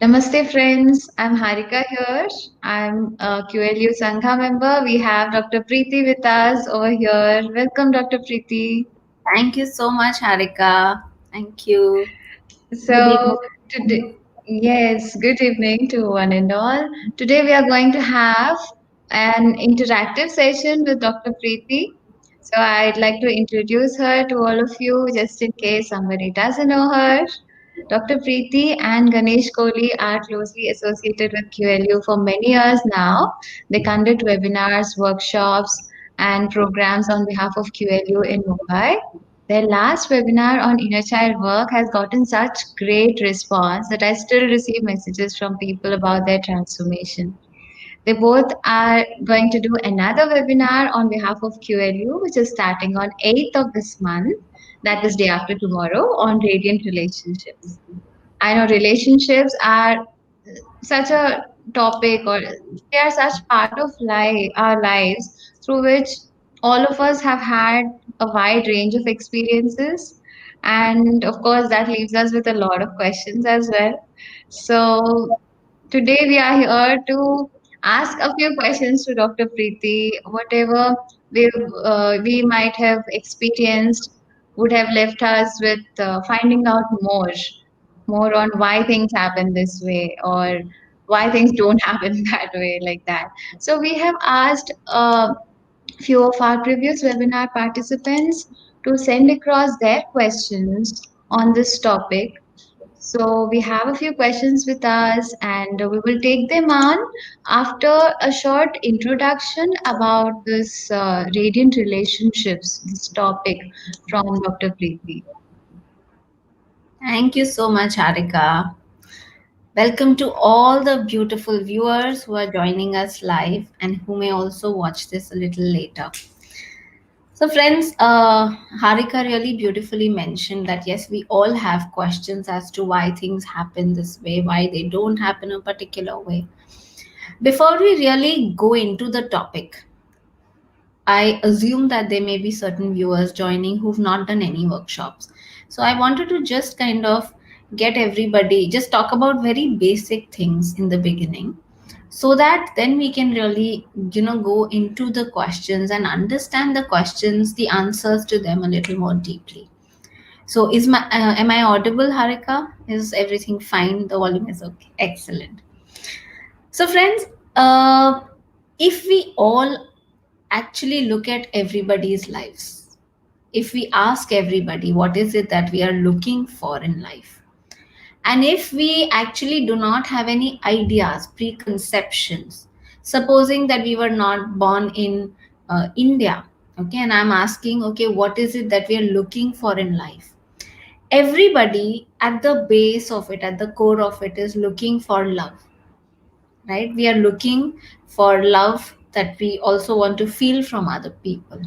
Namaste, friends. I'm Harika here. I'm a QLU Sangha member. We have Dr. Preeti with us over here. Welcome, Dr. Preeti. Thank you so much, Harika. Thank you. Good evening. So, today, yes, good evening to one and all. Today, we are going to have an interactive session with Dr. Preeti. So, I'd like to introduce her to all of you just in case somebody doesn't know her. Dr. Preeti and Ganesh Kohli are closely associated with QLU for many years now. They conduct webinars, workshops, and programs on behalf of QLU in Mumbai. Their last webinar on inner child work has gotten such great response that I still receive messages from people about their transformation. They both are going to do another webinar on behalf of QLU, which is starting on 8th of this month, that is day after tomorrow, on radiant relationships. I know relationships are such a topic, or they are such part of our lives through which all of us have had a wide range of experiences. And of course, that leaves us with a lot of questions as well. So today we are here to ask a few questions to Dr. Preeti. Whatever we might have experienced would have left us with finding out more on why things happen this way or why things don't happen that way like that. So we have asked few of our previous webinar participants to send across their questions on this topic. So we have a few questions with us and we will take them on after a short introduction about this radiant relationships, this topic from Dr. Preeti. Thank you so much, Harika. Welcome to all the beautiful viewers who are joining us live and who may also watch this a little later. So, friends, Harika really beautifully mentioned that yes, we all have questions as to why things happen this way, why they don't happen a particular way. Before we really go into the topic, I assume that there may be certain viewers joining who've not done any workshops. So I wanted to just kind of get everybody, just talk about very basic things in the beginning so that then we can really, go into the questions and understand the questions, the answers to them a little more deeply. So am I audible, Harika? Is everything fine? The volume is okay. Excellent. So friends, if we all actually look at everybody's lives, if we ask everybody what is it that we are looking for in life, and if we actually do not have any ideas, preconceptions, supposing that we were not born in India, okay, and I'm asking, okay, what is it that we are looking for in life? Everybody at the base of it, at the core of it, is looking for love, right? We are looking for love that we also want to feel from other people,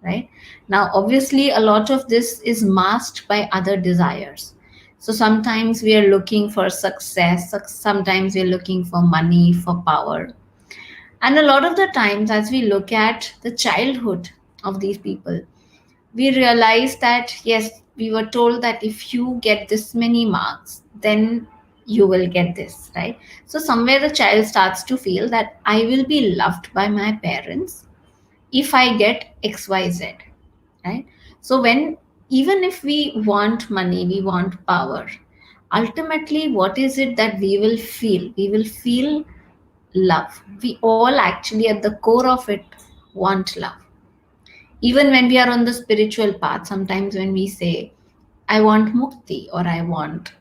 right? Now obviously a lot of this is masked by other desires. So sometimes we are looking for success, sometimes we are looking for money, for power. And a lot of the times as we look at the childhood of these people, we realize that yes, we were told that if you get this many marks, then you will get this, right? So somewhere the child starts to feel that I will be loved by my parents if I get XYZ, right? So when, even if we want money, we want power, ultimately what is it that we will feel? We will feel love. We all actually at the core of it want love. Even when we are on the spiritual path, sometimes when we say I want mukti or I want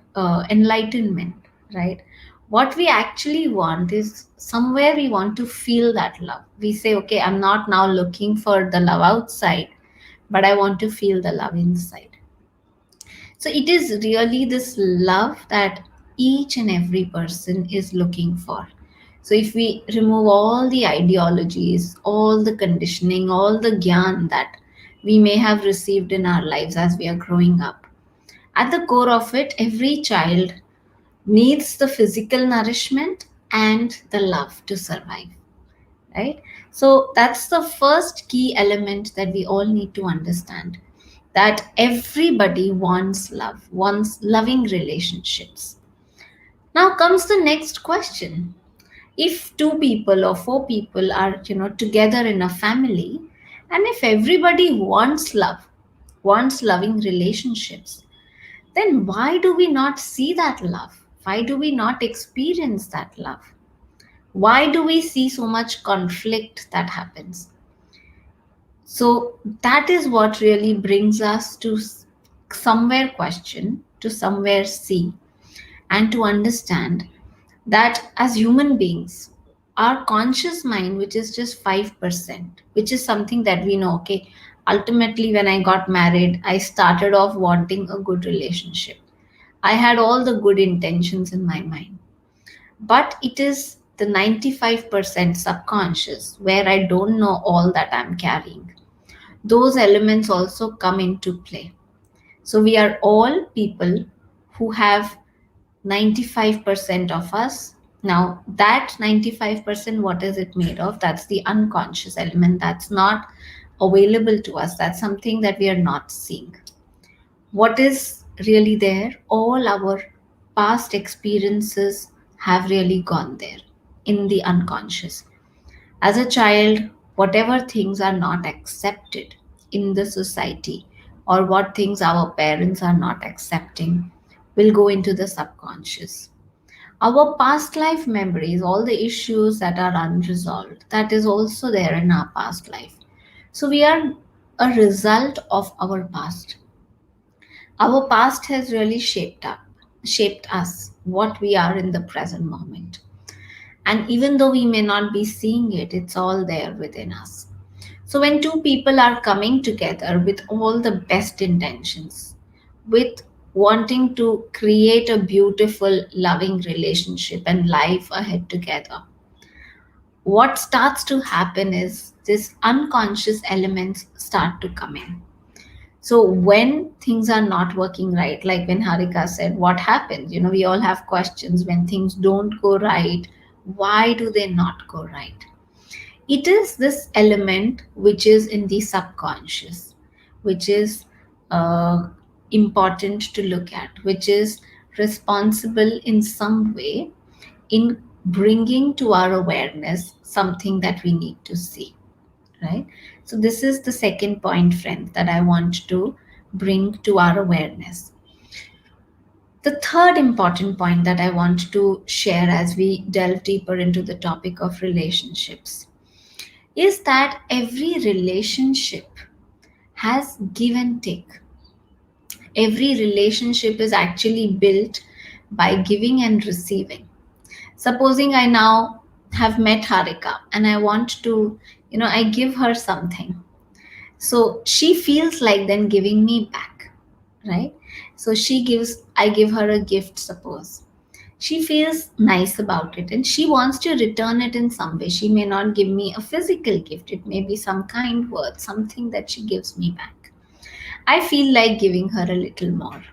enlightenment, right? What we actually want is somewhere we want to feel that love. We say, okay, I'm not now looking for the love outside, but I want to feel the love inside. So it is really this love that each and every person is looking for. So if we remove all the ideologies, all the conditioning, all the gyan that we may have received in our lives as we are growing up, at the core of it, every child needs the physical nourishment and the love to survive, right? So that's the first key element that we all need to understand, that everybody wants love, wants loving relationships. Now comes the next question. If two people or four people are, together in a family, and if everybody wants love, wants loving relationships, then why do we not see that love? Why do we not experience that love? Why do we see so much conflict that happens? So that is what really brings us to somewhere question, to somewhere see, and to understand that as human beings, our conscious mind, which is just 5%, which is something that we know, okay, ultimately, when I got married, I started off wanting a good relationship. I had all the good intentions in my mind. But it is the 95% subconscious where I don't know all that I'm carrying. Those elements also come into play. So we are all people who have 95% of us. Now, that 95%, what is it made of? That's the unconscious element that's not available to us. That's something that we are not seeing. What is really there? All our past experiences have really gone there in the unconscious. As a child, whatever things are not accepted in the society or what things our parents are not accepting will go into the subconscious. Our past life memories, all the issues that are unresolved, that is also there in our past life. So we are a result of our past. Our past has really shaped us, what we are in the present moment. And even though we may not be seeing it, it's all there within us. So when two people are coming together with all the best intentions, with wanting to create a beautiful, loving relationship and life ahead together, what starts to happen is this unconscious elements start to come in. So when things are not working right, like when Harika said, what happens? We all have questions when things don't go right. Why do they not go right? It is this element which is in the subconscious, which is important to look at, which is responsible in some way in bringing to our awareness something that we need to see, right? So this is the second point, friends, that I want to bring to our awareness. The third important point that I want to share as we delve deeper into the topic of relationships is that every relationship has give and take. Every relationship is actually built by giving and receiving. Supposing I now have met Harika and I want to, I give her something. So she feels like then giving me back, right? So I give her a gift, suppose. She feels nice about it and she wants to return it in some way. She may not give me a physical gift, it may be some kind word, something that she gives me back. I feel like giving her a little more.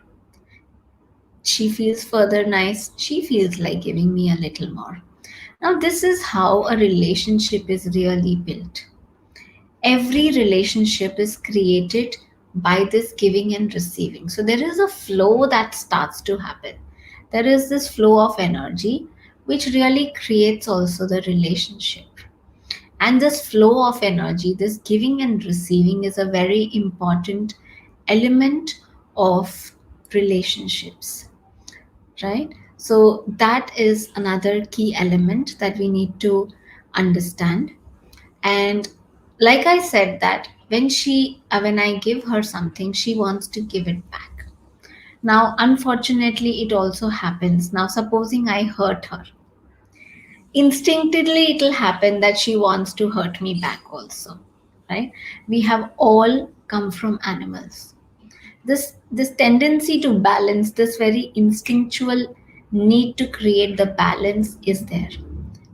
She feels further nice, she feels like giving me a little more. Now, this is how a relationship is really built. Every relationship is created by this giving and receiving. So there is a flow that starts to happen. There is this flow of energy which really creates also the relationship. And this flow of energy, this giving and receiving, is a very important element of relationships, right? So that is another key element that we need to understand. And like I said, that when I give her something, she wants to give it back. Now unfortunately it also happens. Now supposing I hurt her, instinctively it'll happen that she wants to hurt me back also, right? We have all come from animals. This tendency to balance, this very instinctual need to create the balance is there,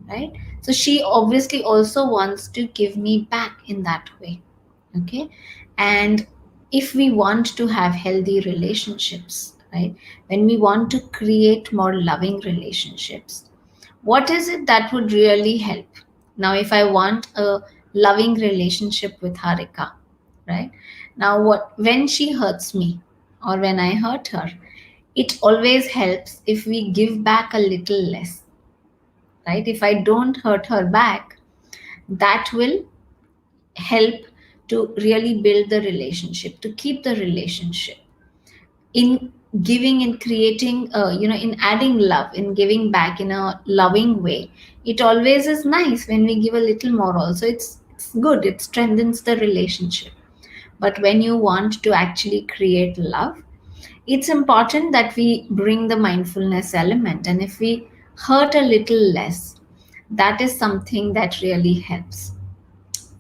right? So she obviously also wants to give me back in that way. Okay. And if we want to have healthy relationships, right, when we want to create more loving relationships, what is it that would really help? Now if I want a loving relationship with Harika, right, now what when she hurts me or when I hurt her, It always helps if we give back a little less, right? If I don't hurt her back, that will help to really build the relationship, to keep the relationship in giving and creating, in adding love, in giving back in a loving way. It always is nice when we give a little more also. It's good, it strengthens the relationship. But when you want to actually create love, it's important that we bring the mindfulness element. And if we hurt a little less, that is something that really helps,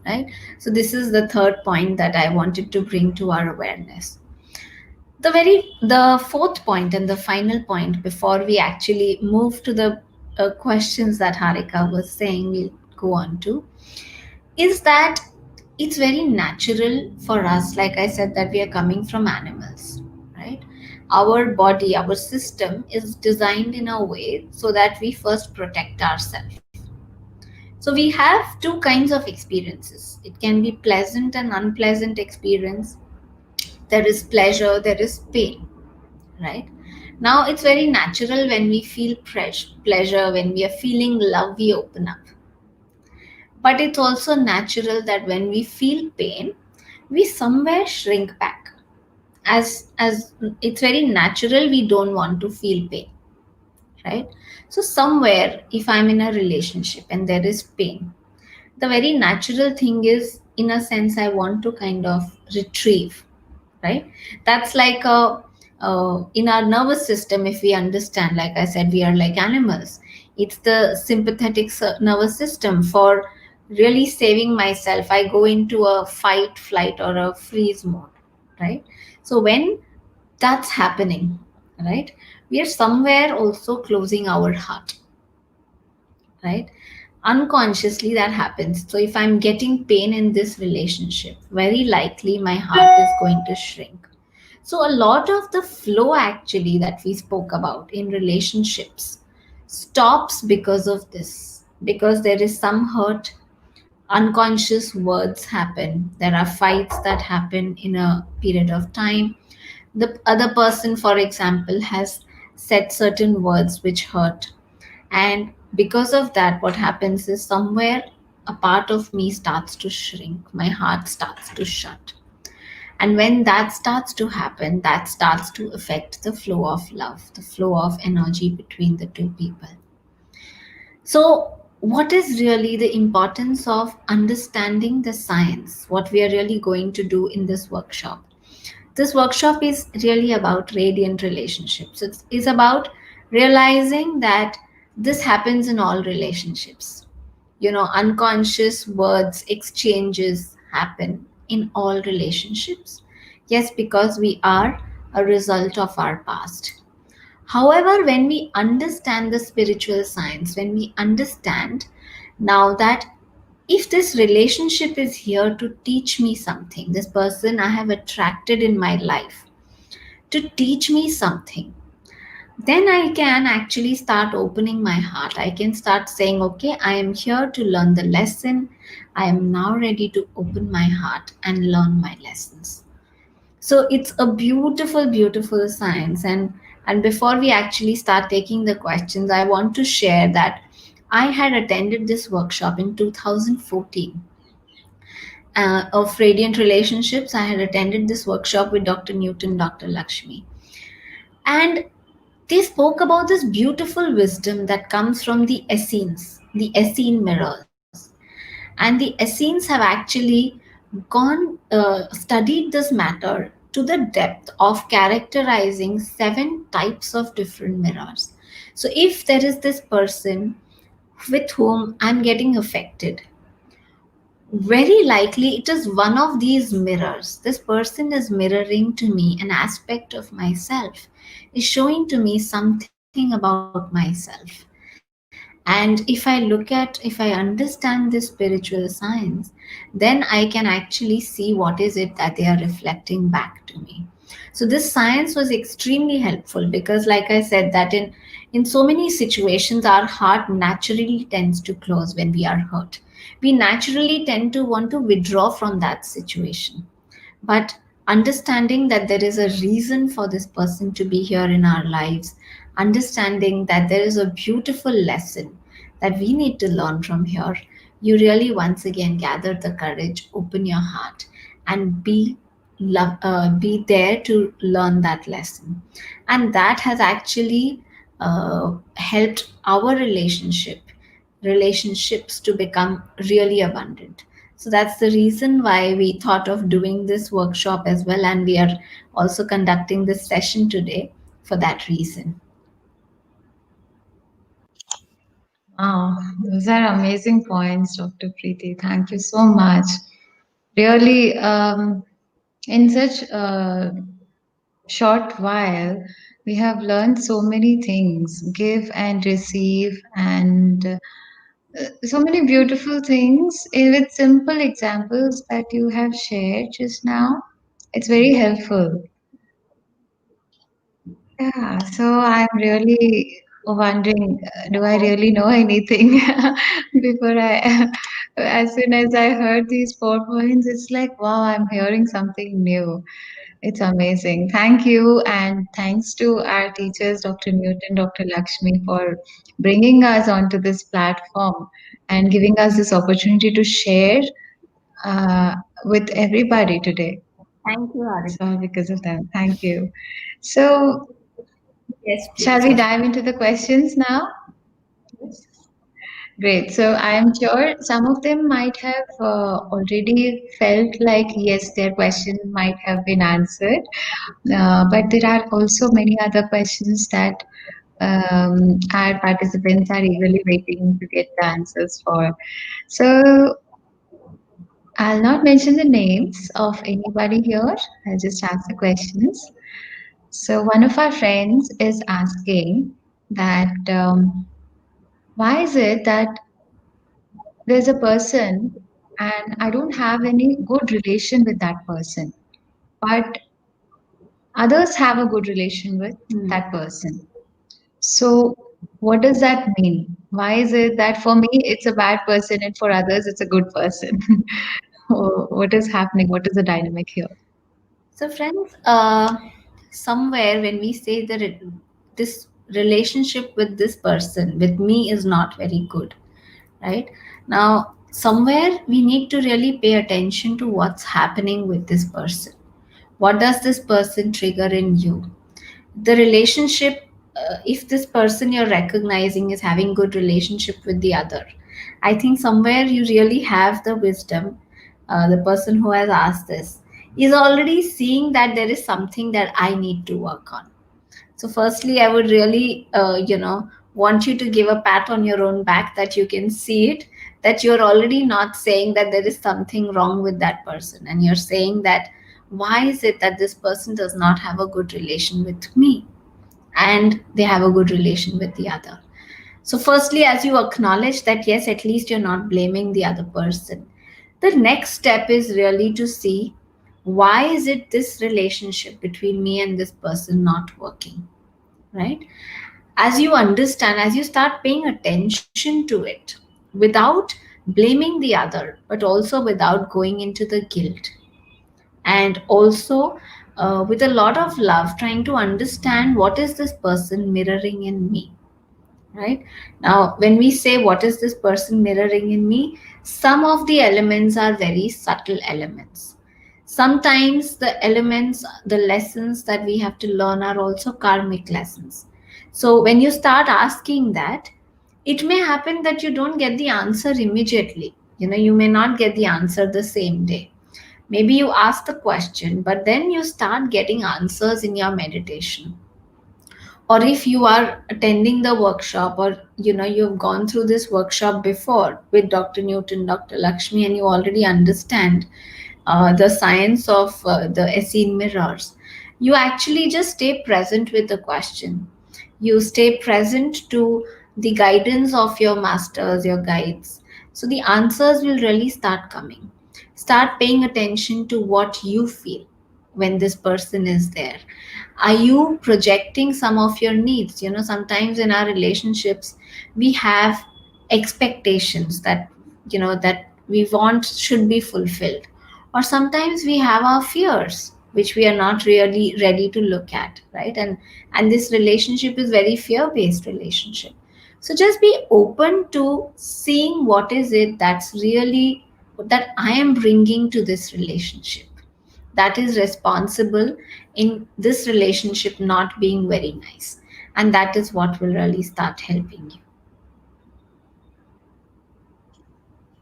right? So this is the third point that I wanted to bring to our awareness. The fourth point and the final point before we actually move to the questions that Harika was saying we'll go on to, is that it's very natural for us, like I said, that we are coming from animals, right? Our body, our system is designed in a way so that we first protect ourselves. So we have two kinds of experiences. It can be pleasant and unpleasant experience. There is pleasure, there is pain, right? Now it's very natural when we feel pleasure, when we are feeling love, we open up. But it's also natural that when we feel pain, we somewhere shrink back. As it's very natural, we don't want to feel pain, right? So somewhere, if I'm in a relationship and there is pain, the very natural thing is, in a sense, I want to kind of retrieve, right? That's like a in our nervous system, if we understand, like I said, we are like animals. It's the sympathetic nervous system for really saving myself. I go into a fight, flight, or a freeze mode, right? So when that's happening, right, we are somewhere also closing our heart, right? Unconsciously that happens. So if I'm getting pain in this relationship, very likely my heart is going to shrink. So a lot of the flow actually that we spoke about in relationships stops because of this, because there is some hurt, unconscious words happen, there are fights that happen in a period of time. The other person, for example, has said certain words which hurt, and because of that, what happens is somewhere a part of me starts to shrink, my heart starts to shut. And when that starts to happen, that starts to affect the flow of love, the flow of energy between the two people. So, what is really the importance of understanding the science? What we are really going to do in this workshop? This workshop is really about radiant relationships. It's about realizing that this happens in all relationships. Unconscious words exchanges happen in all relationships. Yes, because we are a result of our past. However, when we understand the spiritual science, when we understand now that if this relationship is here to teach me something, this person I have attracted in my life to teach me something, then I can actually start opening my heart. I can start saying, okay, I am here to learn the lesson. I am now ready to open my heart and learn my lessons. So it's a beautiful, beautiful science. And before we actually start taking the questions, I want to share that I had attended this workshop in 2014 of Radiant Relationships. I had attended this workshop with Dr.Newton, Dr.Lakshmi. And they spoke about this beautiful wisdom that comes from the Essene mirrors. And the Essenes have actually studied this matter to the depth of characterizing 7 types of different mirrors. So if there is this person with whom I'm getting affected, very likely it is one of these mirrors. This person is mirroring to me an aspect of myself, is showing to me something about myself. And if I understand this spiritual science, then I can actually see what is it that they are reflecting back to me. So this science was extremely helpful because, like I said, that in so many situations, our heart naturally tends to close when we are hurt. We naturally tend to want to withdraw from that situation. But understanding that there is a reason for this person to be here in our lives, understanding that there is a beautiful lesson that we need to learn from here, you really once again gather the courage, open your heart, and be there to learn that lesson. And that has actually helped our relationships to become really abundant. So that's the reason why we thought of doing this workshop as well, and we are also conducting this session today for that reason. Wow, those are amazing points, Dr. Preeti. Thank you so much. Really, in such a short while, we have learned so many things, give and receive, and so many beautiful things with simple examples that you have shared just now. It's very helpful. Yeah, so I'm really wondering, do I really know anything before as soon as I heard these 4 points, it's like, wow, I'm hearing something new. It's amazing. Thank you. And thanks to our teachers, Dr. Newton, Dr. Lakshmi, for bringing us onto this platform and giving us this opportunity to share uh, with everybody today. Thank you, It's Arun. all because of them. Thank you. So, Yes, shall please. we dive into the questions now? Great. So I am sure some of them might have already felt like, yes, their question might have been answered. But there are also many other questions that our participants are eagerly waiting to get the answers for. So I'll not mention the names of anybody here. I'll just ask the questions. So one of our friends is asking that why is it that there's a person and I don't have any good relation with that person, but others have a good relation with Hmm. that person. So, what does that mean? Why is it that for me it's a bad person and for others it's a good person? What is happening? What is the dynamic here? So, friends, somewhere when we say that this relationship with this person, with me, is not very good, right? Now, somewhere we need to really pay attention to what's happening with this person. What does this person trigger in you? The relationship, if this person you're recognizing is having good relationship with the other, I think somewhere you really have the wisdom. The person who has asked this is already seeing that there is something that I need to work on. So firstly, I would really want you to give a pat on your own back that you can see it, that you're already not saying that there is something wrong with that person, and you're saying that why is it that this person does not have a good relation with me and they have a good relation with the other. So, firstly, as you acknowledge that, yes, at least you're not blaming the other person, the next step is really to see why is it this relationship between me and this person not working, right? As you understand, as you start paying attention to it without blaming the other, but also without going into the guilt, and also with a lot of love, trying to understand what is this person mirroring in me, right? Now when we say what is this person mirroring in me, some of the elements are very subtle elements. Sometimes the elements, the lessons that we have to learn are also karmic lessons. So when you start asking that, it may happen that you don't get the answer immediately. You may not get the answer the same day. Maybe you ask the question, but then you start getting answers in your meditation. Or if you are attending the workshop, or you've gone through this workshop before with Dr. Newton, Dr. Lakshmi, and you already understand the science of the Essene mirrors, you actually just stay present with the question. You stay present to the guidance of your masters, your guides. So the answers will really start coming. Start paying attention to what you feel when this person is there. Are you projecting some of your needs? Sometimes in our relationships, we have expectations that that we want should be fulfilled, or sometimes we have our fears. which we are not really ready to look at, right? And this relationship is very fear based relationship. So just be open to seeing what is it that's really that I am bringing to this relationship that is responsible in this relationship not being very nice, and that is what will really start helping you.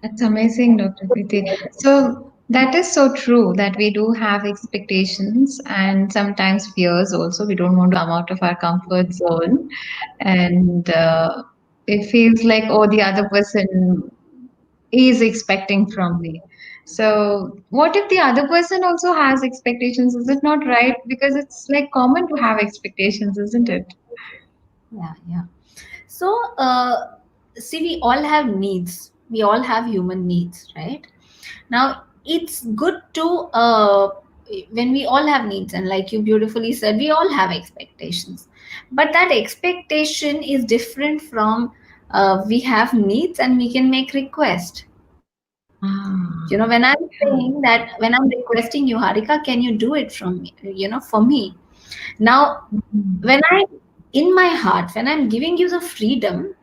That's amazing, Dr. Preeti. So that is so true that we do have expectations and sometimes fears also. We don't want to come out of our comfort zone. And it feels like, oh, the other person is expecting from me. So what if the other person also has expectations? Is it not right? Because it's like common to have expectations, isn't it? Yeah, yeah. So, see, we all have needs. We all have human needs, right? Now, it's good to, when we all have needs, and like you beautifully said, we all have expectations. But that expectation is different from we have needs and we can make request. When I'm Ah, saying yeah. that, when I'm requesting you, Harika, can you do it from me, for me? Now, when Mhm. I, in my heart, when I'm giving you the freedom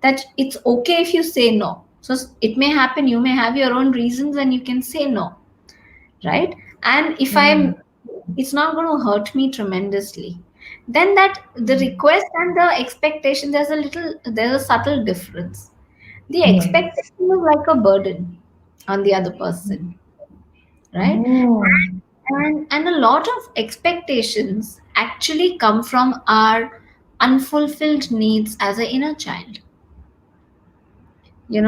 that it's okay if you say no. So it may happen, you may have your own reasons and you can say no, right? And if Yeah. I'm, it's not going to hurt me tremendously. Then that the Mm. request and the expectation, there's a subtle difference. The Yes. expectation is like a burden on the other person, right? Oh. And a lot of expectations actually come from our unfulfilled needs as an inner child.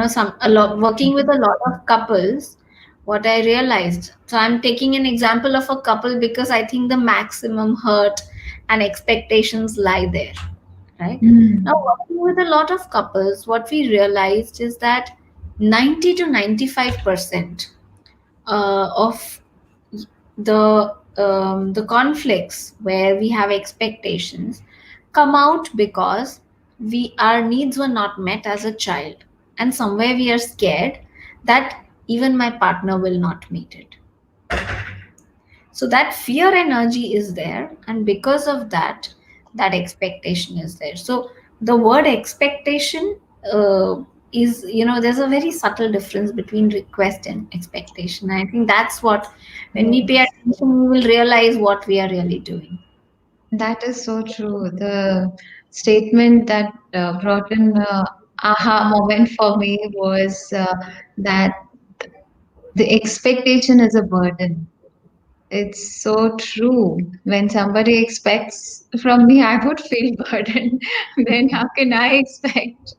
Some a lot working with a lot of couples, what I realized, so I'm taking an example of a couple because I think the maximum hurt and expectations lie there, right? Now, Mm. working with a lot of couples, what we realized is that 90 to 95% of the conflicts where we have expectations come out because we our needs were not met as a child, and somewhere we are scared that even my partner will not meet it. So that fear energy is there, and because of that, that expectation is there. So the word expectation is, there's a very subtle difference between request and expectation. I think that's what, when we pay Yes. attention, we will realize what we are really doing. That is so true. The statement that brought in aha moment for me was that the expectation is a burden. It's so true. When somebody expects from me, I would feel burdened. Then how can I expect?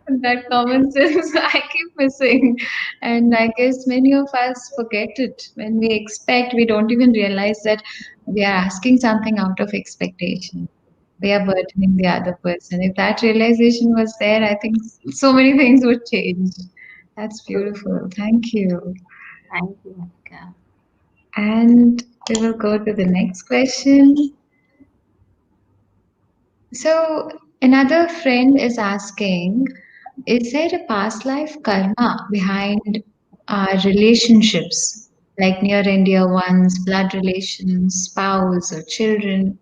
That common sense I keep missing. And I guess many of us forget it. When we expect, we don't even realize that we are asking something out of expectation. We are burdening the other person. If that realization was there, I think so many things would change. That's beautiful. Thank you. Thank you, Monica. And we will go to the next question. So, another friend is asking, is there a past life karma behind our relationships, like near and dear ones, blood relations, spouse, or children?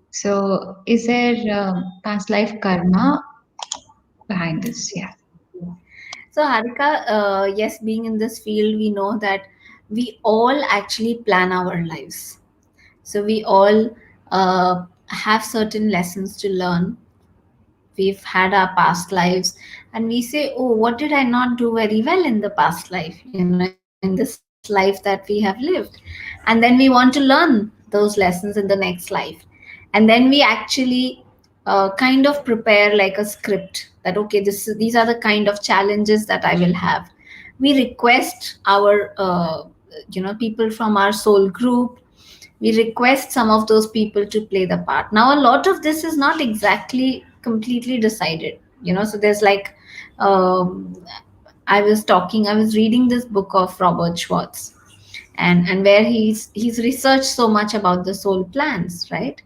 So, is there past life karma behind this? Yeah. So, Harika, yes, being in this field, we know that we all actually plan our lives. So we all have certain lessons to learn. We've had our past lives, and we say, oh, what did I not do very well in the past life, in this life that we have lived? And then we want to learn those lessons in the next life. And then we actually kind of prepare like a script that, okay, these are the kind of challenges that I will have. We request our people from our soul group, we request some of those people to play the part. Now, a lot of this is not exactly completely decided, so there's like, um, I was reading this book of Robert Schwartz, and where he's researched so much about the soul plans, right?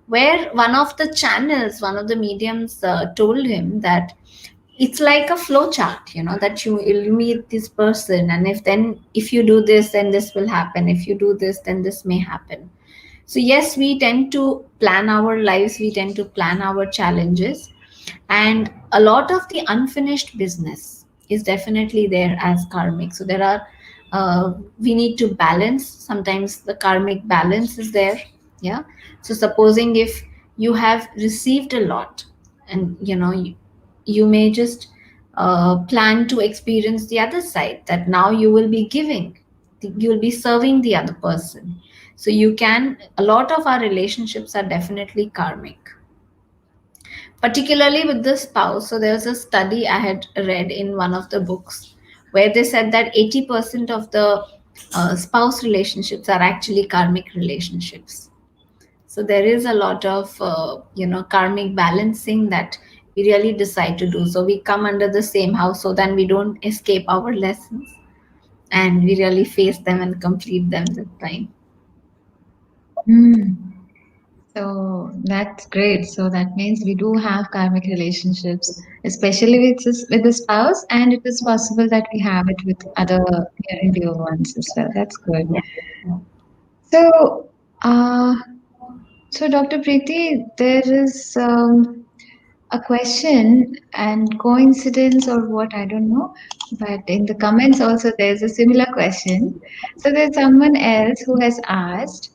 Where one of the mediums told him that it's like a flow chart, that you meet this person, and if you do this, then this will happen. If you do this, then this may happen. So yes, we tend to plan our lives, we tend to plan our challenges, and a lot of the unfinished business is definitely there as karmic. So there are we need to balance. Sometimes the karmic balance is there. Yeah. So supposing if you have received a lot, and you may just plan to experience the other side, that now you will be giving, you will be serving the other person. So you can, a lot of our relationships are definitely karmic, particularly with the spouse. So there was a study I had read in one of the books where they said that 80% of the spouse relationships are actually karmic relationships. So there is a lot of karmic balancing that we really decide to do. So we come under the same house so then we don't escape our lessons, and we really face them and complete them this time. Hmm. So that's great. So that means we do have karmic relationships, especially with the spouse, and it is possible that we have it with other near and dear ones as well. That's good. Yeah. So, uh, so Dr. Preeti, there is a question and coincidence or what, I don't know, but in the comments also there's a similar question. So there's someone else who has asked,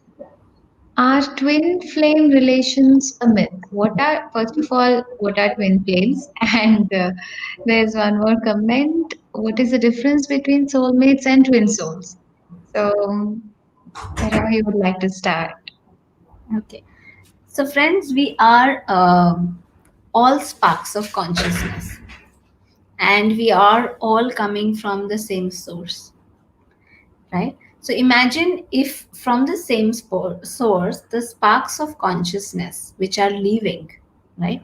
are twin flame relations a myth? What are, first of all, what are twin flames? And there's one more comment. What is the difference between soulmates and twin souls? So, wherever you would like to start. Okay. So, friends, we are all sparks of consciousness, and we are all coming from the same source, right? So, imagine if from the same source, the sparks of consciousness which are leaving, right?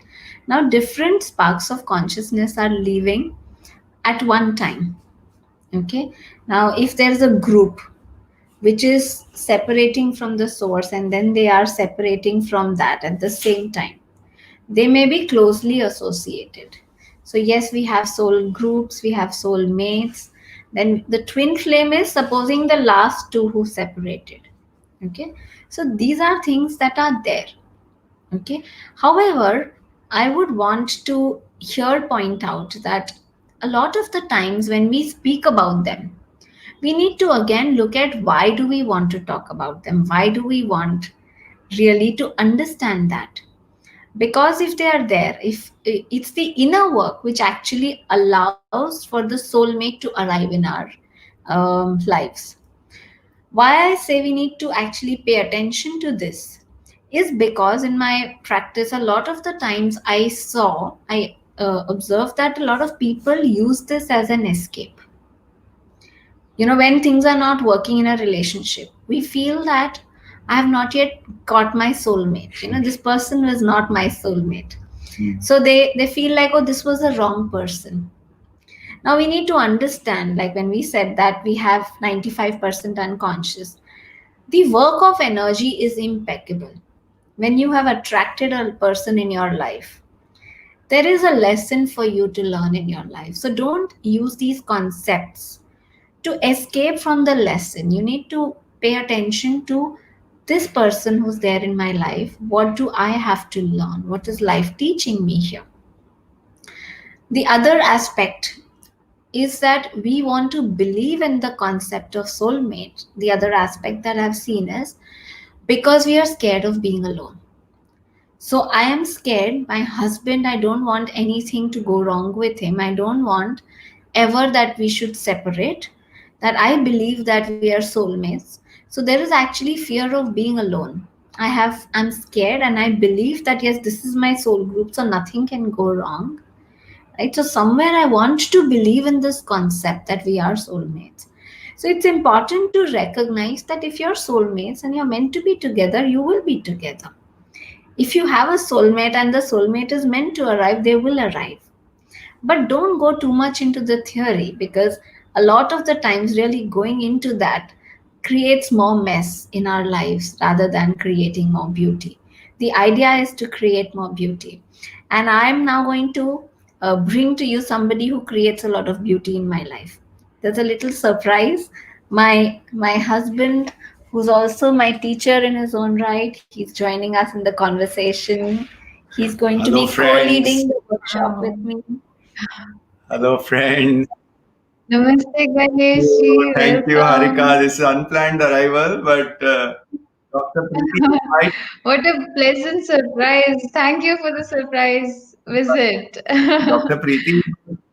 Now, different sparks of consciousness are leaving at one time. Okay. Now, if there's a group which is separating from the source, and then they are separating from that at the same time, they may be closely associated. So yes, we have soul groups, we have soul mates. Then the twin flame is supposing the last two who separated. Okay. So these are things that are there. Okay. However, I would want to here point out that a lot of the times when we speak about them, we need to again look at why do we want to talk about them? Why do we want really to understand that? Because if they are there, if it's the inner work which actually allows for the soulmate to arrive in our lives. Why I say we need to actually pay attention to this is because in my practice, a lot of the times I observed that a lot of people use this as an escape. When things are not working in a relationship, we feel that I have not yet got my soulmate. This person was not my soulmate. So they feel like, oh, this was the wrong person. Now we need to understand, like when we said that we have 95% unconscious, the work of energy is impeccable. When you have attracted a person in your life, there is a lesson for you to learn in your life. So don't use these concepts to escape from the lesson. You need to pay attention to this person who's there in my life. What do I have to learn? What is life teaching me here? The other aspect is that we want to believe in the concept of soulmate. The other aspect that I've seen is because we are scared of being alone. So I am scared. My husband, I don't want anything to go wrong with him. I don't want ever that we should separate. That I believe that we are soulmates. So there is actually fear of being alone. I'm scared, and I believe that yes, this is my soul group, so nothing can go wrong. Right? So somewhere I want to believe in this concept that we are soulmates. So it's important to recognize that if you're soulmates and you're meant to be together, you will be together. If you have a soulmate and the soulmate is meant to arrive, they will arrive. But don't go too much into the theory, because a lot of the times really going into that creates more mess in our lives rather than creating more beauty. The idea is to create more beauty. And I'm now going to bring to you somebody who creates a lot of beauty in my life. There's a little surprise. My husband who's also my teacher in his own right. He's joining us in the conversation. He's going to Hello, be co-leading friends. the workshop with Wow. me. Hello, friends. Namaste, Ganeshi. Thank you, Welcome. Harika. This is unplanned arrival, but Dr. Preeti is my What a pleasant surprise. Thank you for the surprise visit. Dr. Preeti.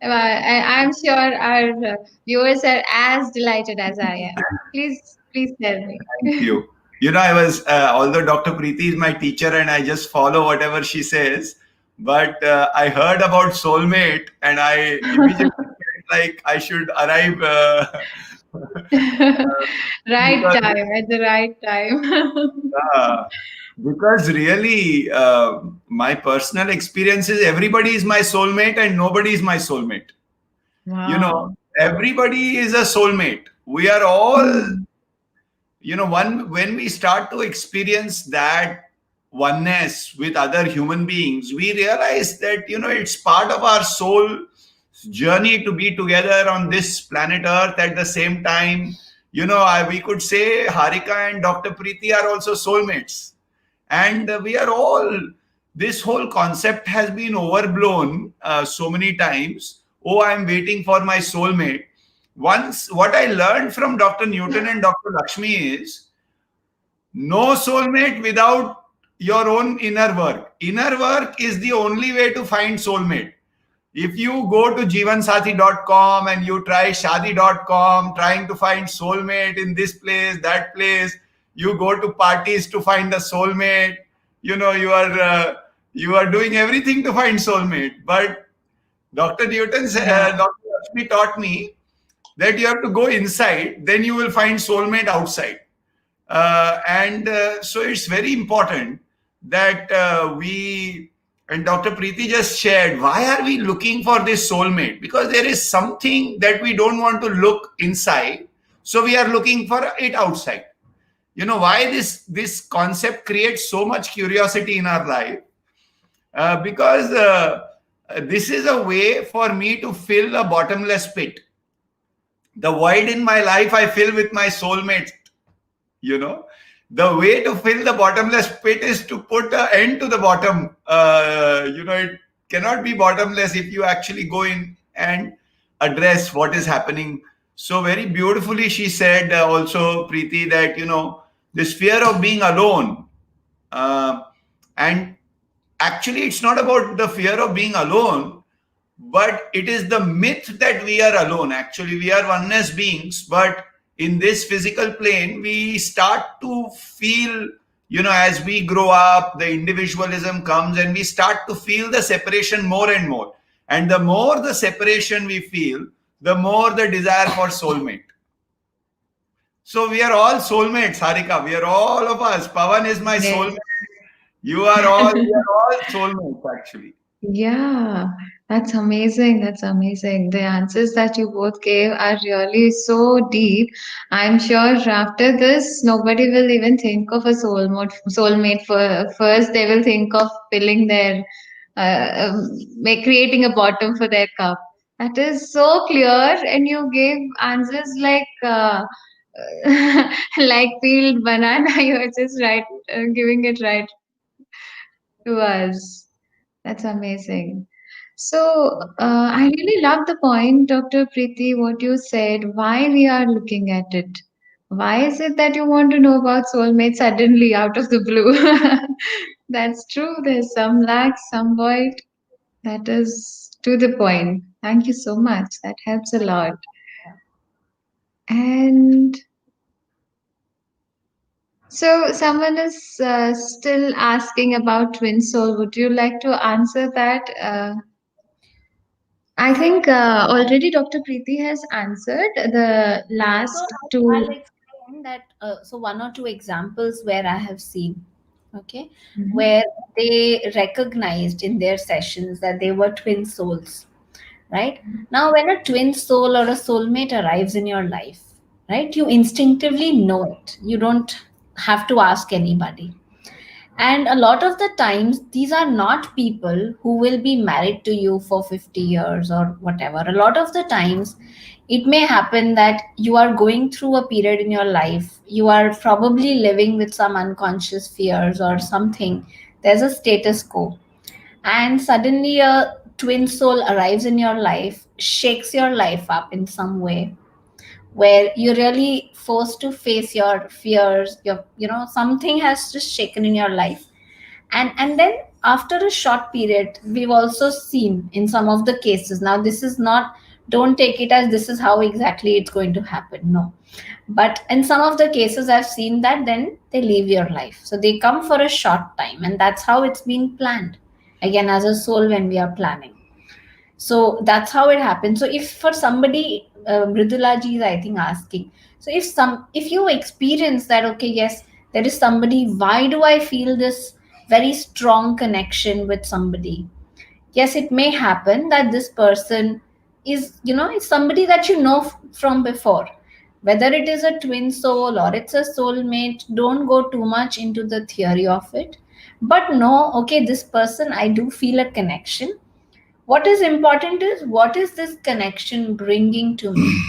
I'm sure our viewers are as delighted as I am. Please tell me. Thank you. I was although Dr. Preeti is my teacher and I just follow whatever she says, but I heard about soulmate and I immediately felt like I should arrive Right because time, at the right time. uh, because really, my personal experience is everybody is my soulmate and nobody is my soulmate. You know, Wow. everybody is a soulmate. We are all, Hmm. one when we start to experience that oneness with other human beings, we realize that, it's part of our soul journey to be together on this planet Earth at the same time. We could say Harika and Dr. Preeti are also soulmates, and we are all, this whole concept has been overblown so many times. Oh, I'm waiting for my soulmate. Once, what I learned from Dr. Newton and Dr. Lakshmi is no soulmate without your own inner work. Inner work is the only way to find soulmate. If you go to jivansathi.com and you try shadi.com trying to find soulmate in this place, that place, you go to parties to find a soulmate, you are doing everything to find soulmate. But Yeah. Dr. Lakshmi taught me that you have to go inside, then you will find soulmate outside. And so it's very important that we, and Dr. Preeti just shared, why are we looking for this soulmate? Because there is something that we don't want to look inside, so we are looking for it outside. Why this concept creates so much curiosity in our life? Because this is a way for me to fill a bottomless pit. The void in my life I fill with my soulmate. you know the way to fill the bottomless pit is to put an end to the bottom. It cannot be bottomless if you actually go in and address what is happening. So very beautifully she said, also Preeti, that this fear of being alone, uh, and actually it's not about the fear of being alone, but it is the myth that we are alone. Actually, we are oneness beings, but in this physical plane, we start to feel, as we grow up, the individualism comes and we start to feel the separation more and more. And the more the separation we feel, the more the desire for soulmate. So we are all soulmates, Harika. We are all of us. Pavan is my Yes. soulmate. We are all soulmates, actually. Yeah, that's amazing. That's amazing. The answers that you both gave are really so deep. I'm sure after this, nobody will even think of a soulmate for first. They will think of filling their, creating a bottom for their cup. That is so clear, and you gave answers like, like peeled banana. You're just right, giving it right to us. That's amazing. So, I really love the point, Dr. Preeti, what you said, why we are looking at it. Why is it that you want to know about soulmates suddenly out of the blue? That's true. There's some lack, some void. That is to the point. Thank you so much. That helps a lot. And so, someone is still asking about twin soul. Would you like to answer that? I think already Dr. Preeti has answered the So last I'll two. explain that. So one or two examples where I have seen, okay, Mhm. where they recognized in their sessions that they were twin souls, right? Now, when a twin soul or a soulmate arrives in your life, right, you instinctively know it. You don't have to ask anybody. And a lot of the times, these are not people who will be married to you for 50 years or whatever. A lot of the times, it may happen that you are going through a period in your life. You are probably living with some unconscious fears or something. There's a status quo. And suddenly, a twin soul arrives in your life, shakes your life up in some way, where you're really forced to face your fears. Something has just shaken in your life, and then after a short period, we've also seen in some of the cases, now this is not, don't take it as this is how exactly it's going to happen, no, but in some of the cases I've seen that then they leave your life. So they come for a short time, and that's how it's been planned, again as a soul when we are planning. So that's how it happens. So if for somebody, Mridula ji is I think asking, so if you experience that, okay, yes, there is somebody, why do I feel this very strong connection with somebody? Yes, it may happen that this person is somebody that from before. Whether it is a twin soul or it's a soulmate, don't go too much into the theory of it. But no, okay, this person, I do feel a connection. What is important is, what is this connection bringing to me?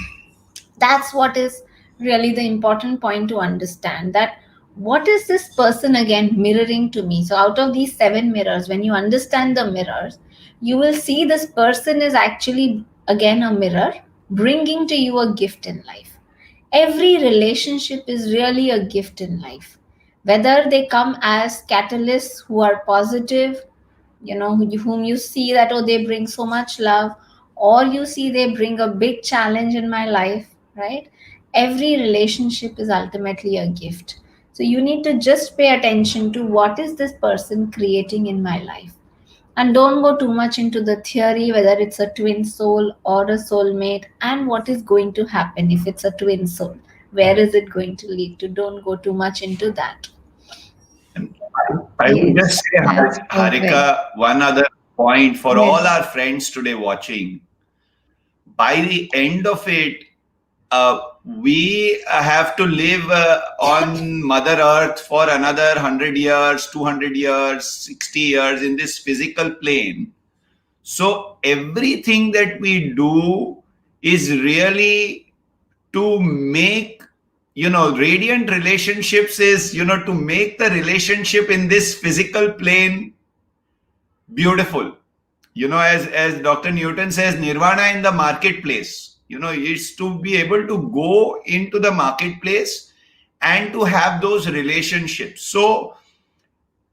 That's what is really the important point to understand, that what is this person again mirroring to me. So out of these 7 mirrors, when you understand the mirrors, you will see this person is actually again a mirror, bringing to you a gift in life. Every relationship is really a gift in life, whether they come as catalysts who are positive, whom you see that, oh, they bring so much love, or you see they bring a big challenge in my life, right? Every relationship is ultimately a gift. So you need to just pay attention to what is this person creating in my life, and don't go too much into the theory whether it's a twin soul or a soulmate, and what is going to happen if it's a twin soul, where is it going to lead to. Don't go too much into that. And I would Yes, just say, that's perfect. Harika, one other point for all Yes. our friends today watching. By the end of it, we have to live on Mother Earth for another 100 years, 200 years, 60 years in this physical plane. So everything that we do is really to make, radiant relationships is, to make the relationship in this physical plane beautiful. As Dr. Newton says, nirvana in the marketplace, is to be able to go into the marketplace and to have those relationships. So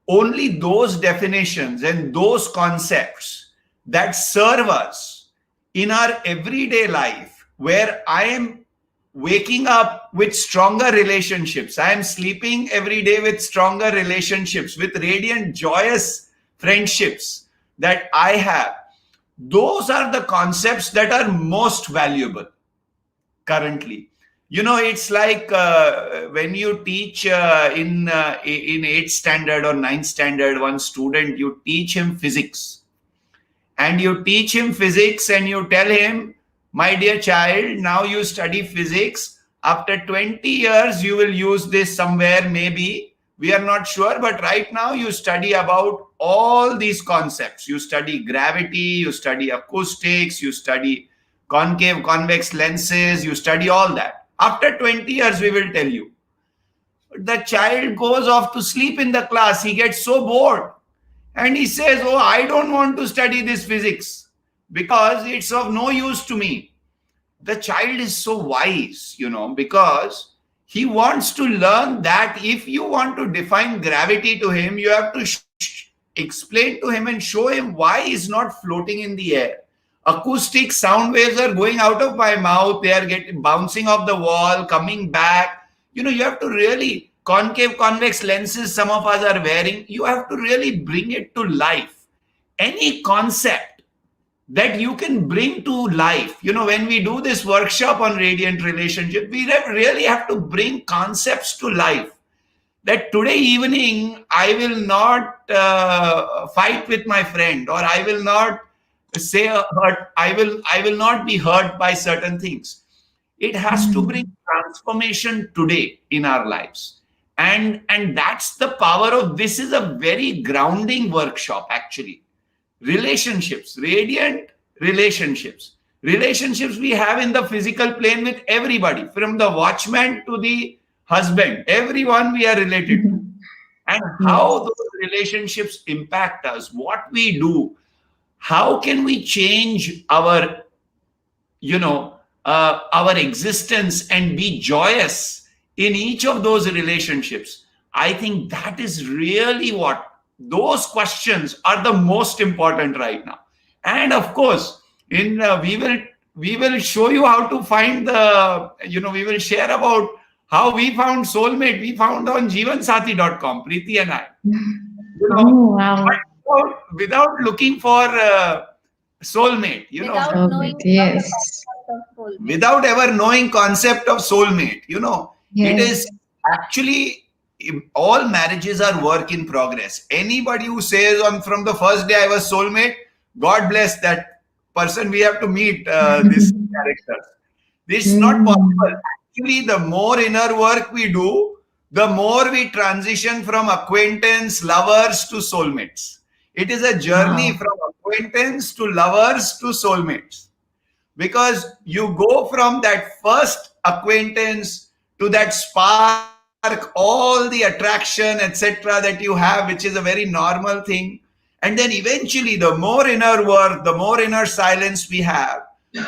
only those definitions and those concepts that serve us in our everyday life, where I am waking up with stronger relationships, I am sleeping every day with stronger relationships, with radiant, joyous friendships that I have. Those are the concepts that are most valuable currently. It's like when you teach in 8th standard or 9th standard, one student, you teach him physics, and you teach him physics and you tell him, my dear child, now you study physics. After 20 years, you will use this somewhere, maybe. We are not sure, but right now you study about all these concepts. You study gravity, you study acoustics, you study concave, convex lenses, you study all that. After 20 years, we will tell you. The child goes off to sleep in the class. He gets so bored and he says, oh, I don't want to study this physics because it's of no use to me. The child is so wise, because he wants to learn that if you want to define gravity to him, you have to explain to him and show him why he's not floating in the air. Acoustic sound waves are going out of my mouth, they are getting bouncing off the wall, coming back. You have to really, concave convex lenses some of us are wearing, you have to really bring it to life. Any concept that you can bring to life. When we do this workshop on radiant relationship, we really have to bring concepts to life. That today evening I will not fight with my friend, or I will not say hurt. I will not be hurt by certain things. It has to bring Mm. transformation today in our lives. And that's the power of this. Is a very grounding workshop, actually. Relationships, radiant relationships we have in the physical plane with everybody, from the watchman to the husband, everyone we are related to. And how Yes. those relationships impact us, what we do, how can we change our, our existence and be joyous in each of those relationships. I think that is really what those questions are the most important right now. And of course, in we will show you how to find the, we will share about how we found soulmate. We found on jeevansathi.com, Preeti and I, Oh, wow. but without looking for soulmate, Without Soulmate. knowing about the Yes. concept of soulmate. without ever knowing concept of soulmate. It is Yes. actually, all marriages are work in progress. Anybody who says on from the first day I was soulmate, God bless that person. We have to meet this character. This is not possible. Mm. Actually, the more inner work we do, the more we transition from acquaintance, lovers to soulmates. It is a journey Wow. from acquaintance to lovers to soulmates, because you go from that first acquaintance to that spark, all the attraction, etc., that you have, which is a very normal thing. And then eventually, the more inner work, the more inner silence we have,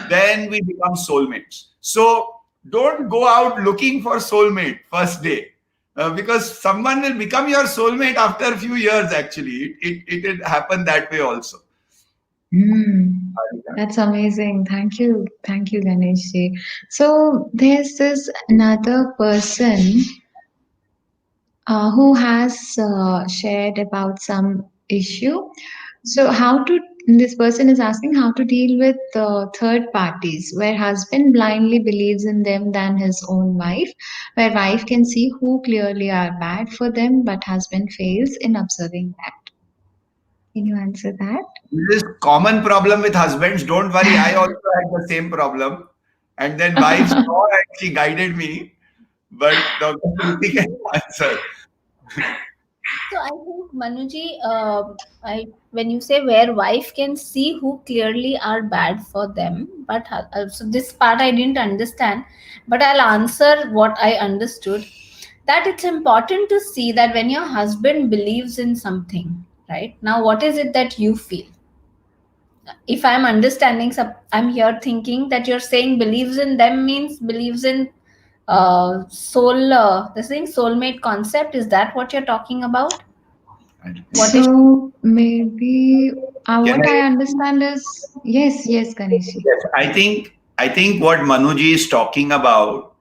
then we become soulmates. So don't go out looking for soulmate first day, because someone will become your soulmate after a few years. Actually, it will happen that way also. Mm. That's amazing. Thank you. Thank you, Ganesh ji. So there's this another person who has shared about some issue. So how to this person is asking how to deal with third parties where husband blindly believes in them than his own wife, where wife can see who clearly are bad for them, but husband fails in observing that. Can you answer that? This is common problem with husbands. Don't worry, I also had the same problem. And then wife saw and she guided me. But Dr. Preeti can answer. So I think Manuji, when you say where wife can see who clearly are bad for them, but so this part I didn't understand, but I'll answer what I understood. That it's important to see that when your husband believes in something, right now, what is it that you feel? If I'm understanding, I'm here thinking that you're saying believes in them means believes in this thing soulmate concept. Is that what you're talking about? What is So maybe Can what I I? understand is yes, yes, Ganeshi. Yes, I think what Manuji is talking about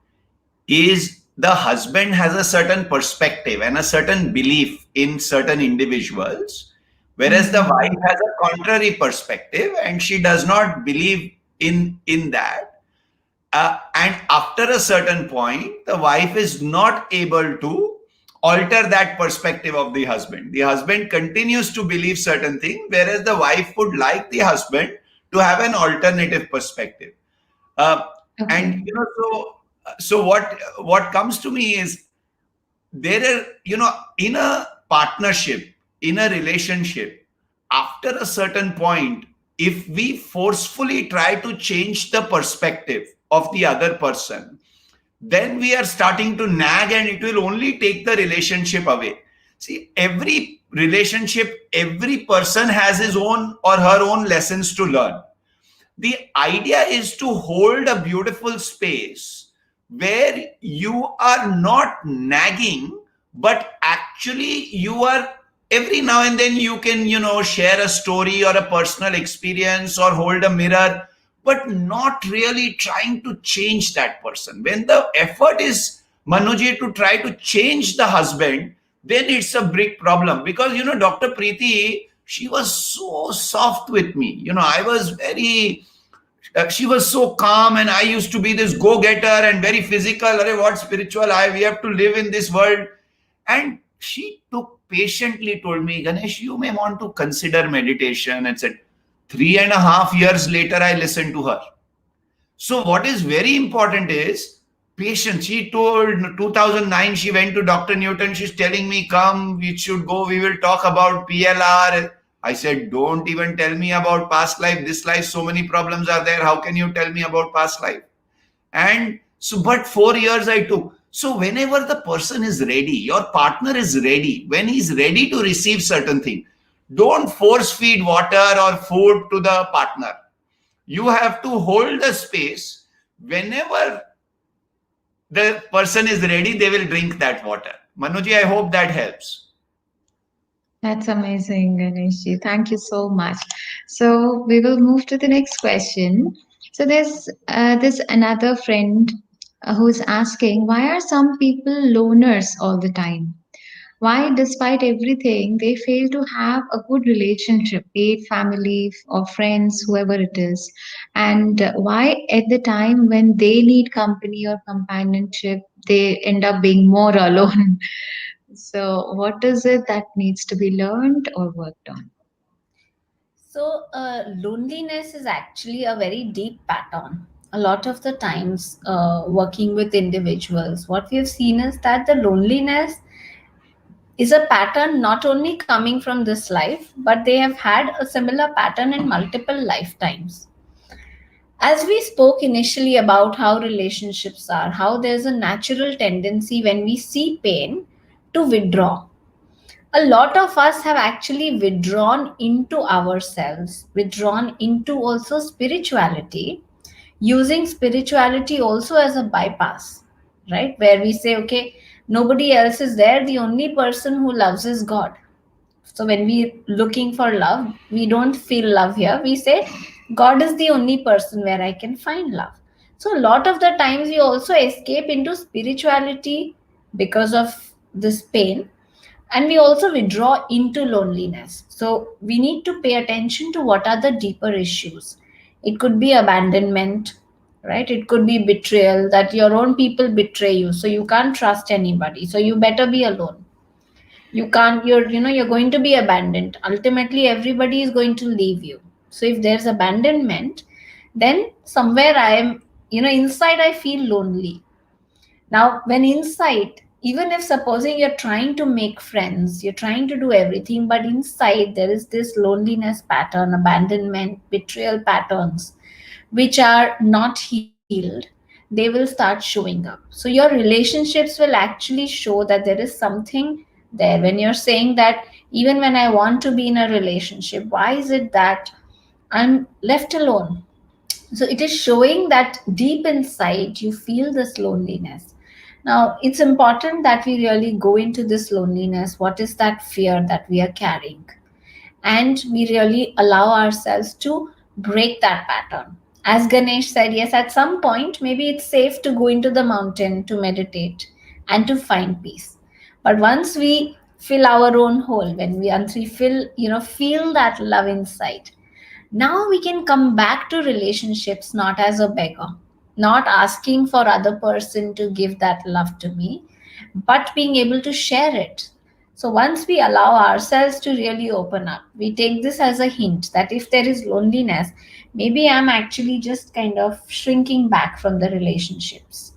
is the husband has a certain perspective and a certain belief in certain individuals, whereas the wife Mm. has a contrary perspective and she does not believe in that. And after a certain point, the wife is not able to alter that perspective of the husband. The husband continues to believe certain things, whereas the wife would like the husband to have an alternative perspective. Uh, and Okay. so what comes to me is, there are, in a partnership, in a relationship, after a certain point, if we forcefully try to change the perspective of the other person, then we are starting to nag and it will only take the relationship away. See, every relationship, every person has his own or her own lessons to learn. The idea is to hold a beautiful space where you are not nagging, but actually you are, every now and then you can, share a story or a personal experience or hold a mirror, but not really trying to change that person. When the effort is, Manuji, to try to change the husband, then it's a big problem. Because, Dr. Preeti, she was so soft with me. I was very, she was so calm, and I used to be this go-getter and very physical. Arey, what spiritual? We have to live in this world. And she took patiently told me, Ganesh, you may want to consider meditation, and said, 3.5 years later, I listened to her. So what is very important is, patient. She told 2009, she went to Dr.Newton. She's telling me, come, we should go. We will talk about PLR. I said, don't even tell me about past life. This life, so many problems are there. How can you tell me about past life? And so, but 4 years I took. So whenever the person is ready, your partner is ready, when he's ready to receive certain thing, don't force feed water or food to the partner. You have to hold the space. Whenever the person is ready, they will drink that water. Manuji, I hope that helps. That's amazing, Ganeshji. Thank you so much. So we will move to the next question. So there's another friend who's asking, why are some people loners all the time? Why, despite everything, they fail to have a good relationship, be it family or friends, whoever it is? And why, at the time when they need company or companionship, they end up being more alone? So, what is it that needs to be learned or worked on? So, loneliness is actually a very deep pattern. A lot of the times, working with individuals, what we have seen is that the loneliness is a pattern not only coming from this life, but they have had a similar pattern in multiple lifetimes. As we spoke initially about how relationships are, how there's a natural tendency when we see pain to withdraw. A lot of us have actually withdrawn into ourselves, withdrawn into also spirituality, using spirituality also as a bypass, right? Where we say, okay, nobody else is there, the only person who loves is God. So when we're looking for love, we don't feel love here. We say, God is the only person where I can find love. So a lot of the times we also escape into spirituality because of this pain, and we also withdraw into loneliness. So we need to pay attention to what are the deeper issues. It could be abandonment, right? It could be betrayal, that your own people betray you, so you can't trust anybody, so you better be alone. You can't, you're going to be abandoned. Ultimately everybody is going to leave you. So if there's abandonment, then somewhere I am, inside I feel lonely. Now, when inside, even if supposing you're trying to make friends, you're trying to do everything, but inside there is this loneliness pattern, abandonment, betrayal patterns, which are not healed, they will start showing up. So, your relationships will actually show that there is something there. When you're saying that, even when I want to be in a relationship, why is it that I'm left alone? So it is showing that deep inside you feel this loneliness. Now, it's important that we really go into this loneliness. What is that fear that we are carrying? And we really allow ourselves to break that pattern. As Ganesh said, yes, at some point, maybe it's safe to go into the mountain to meditate and to find peace. But once we fill our own hole, once we feel that love inside, now we can come back to relationships not as a beggar, not asking for other person to give that love to me, but being able to share it. So once we allow ourselves to really open up, we take this as a hint that if there is loneliness, maybe I'm actually just kind of shrinking back from the relationships.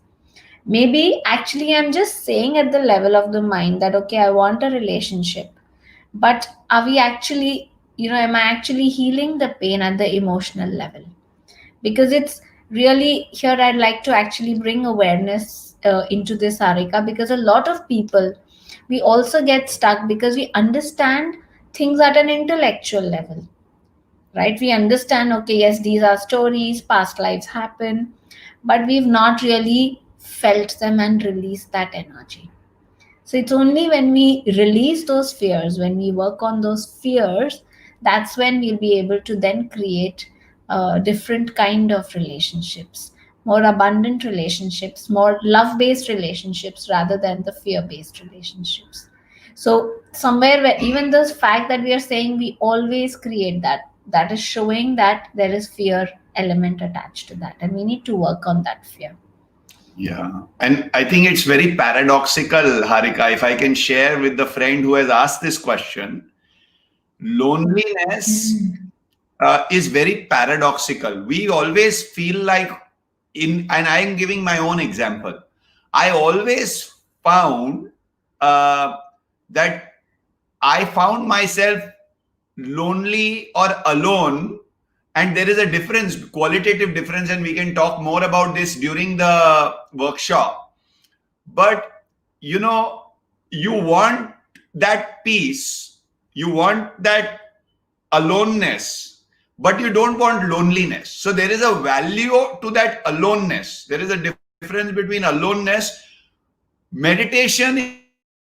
Maybe actually I'm just saying at the level of the mind that, okay, I want a relationship, but are we actually, am I actually healing the pain at the emotional level? Because it's really here I'd like to actually bring awareness into this, Harika, because a lot of people, we also get stuck because we understand things at an intellectual level, right? We understand, okay, yes, these are stories, past lives happen, but we've not really felt them and released that energy. So it's only when we release those fears, when we work on those fears, that's when we'll be able to then create different kind of relationships, more abundant relationships, more love-based relationships rather than the fear-based relationships. So somewhere where even the fact that we are saying we always create that, that is showing that there is fear element attached to that, and we need to work on that fear. Yeah. And I think it's very paradoxical, Harika, if I can share with the friend who has asked this question. Loneliness Mm. is very paradoxical. We always feel like, and I am giving my own example. I always found uh, that I found myself lonely or alone, and there is a difference, qualitative difference, and we can talk more about this during the workshop. But you know, you want that peace, you want that aloneness, but you don't want loneliness. So there is a value to that aloneness. There is a difference between aloneness. Meditation is really about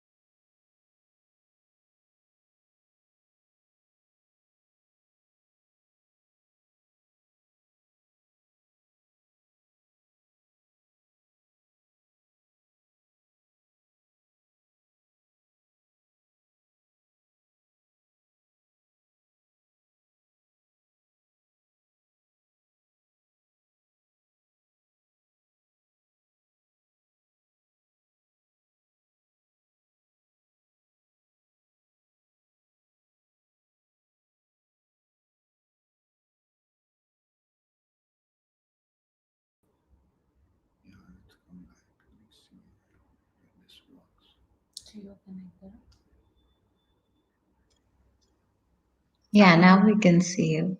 Yeah, now we can see you.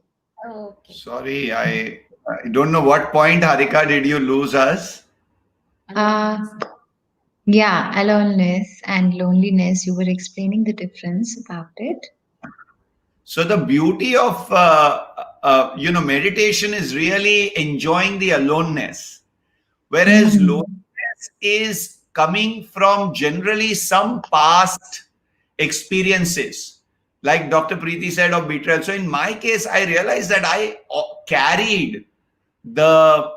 Okay. Sorry, I don't know what point, Harika, did you lose us? Uh, yeah, aloneness and loneliness. You were explaining the difference about it. So the beauty of meditation is really enjoying the aloneness, whereas Mm. loneliness is coming from generally some past experiences, like Dr. Preeti said, of betrayal. So in my case, I realized that I carried the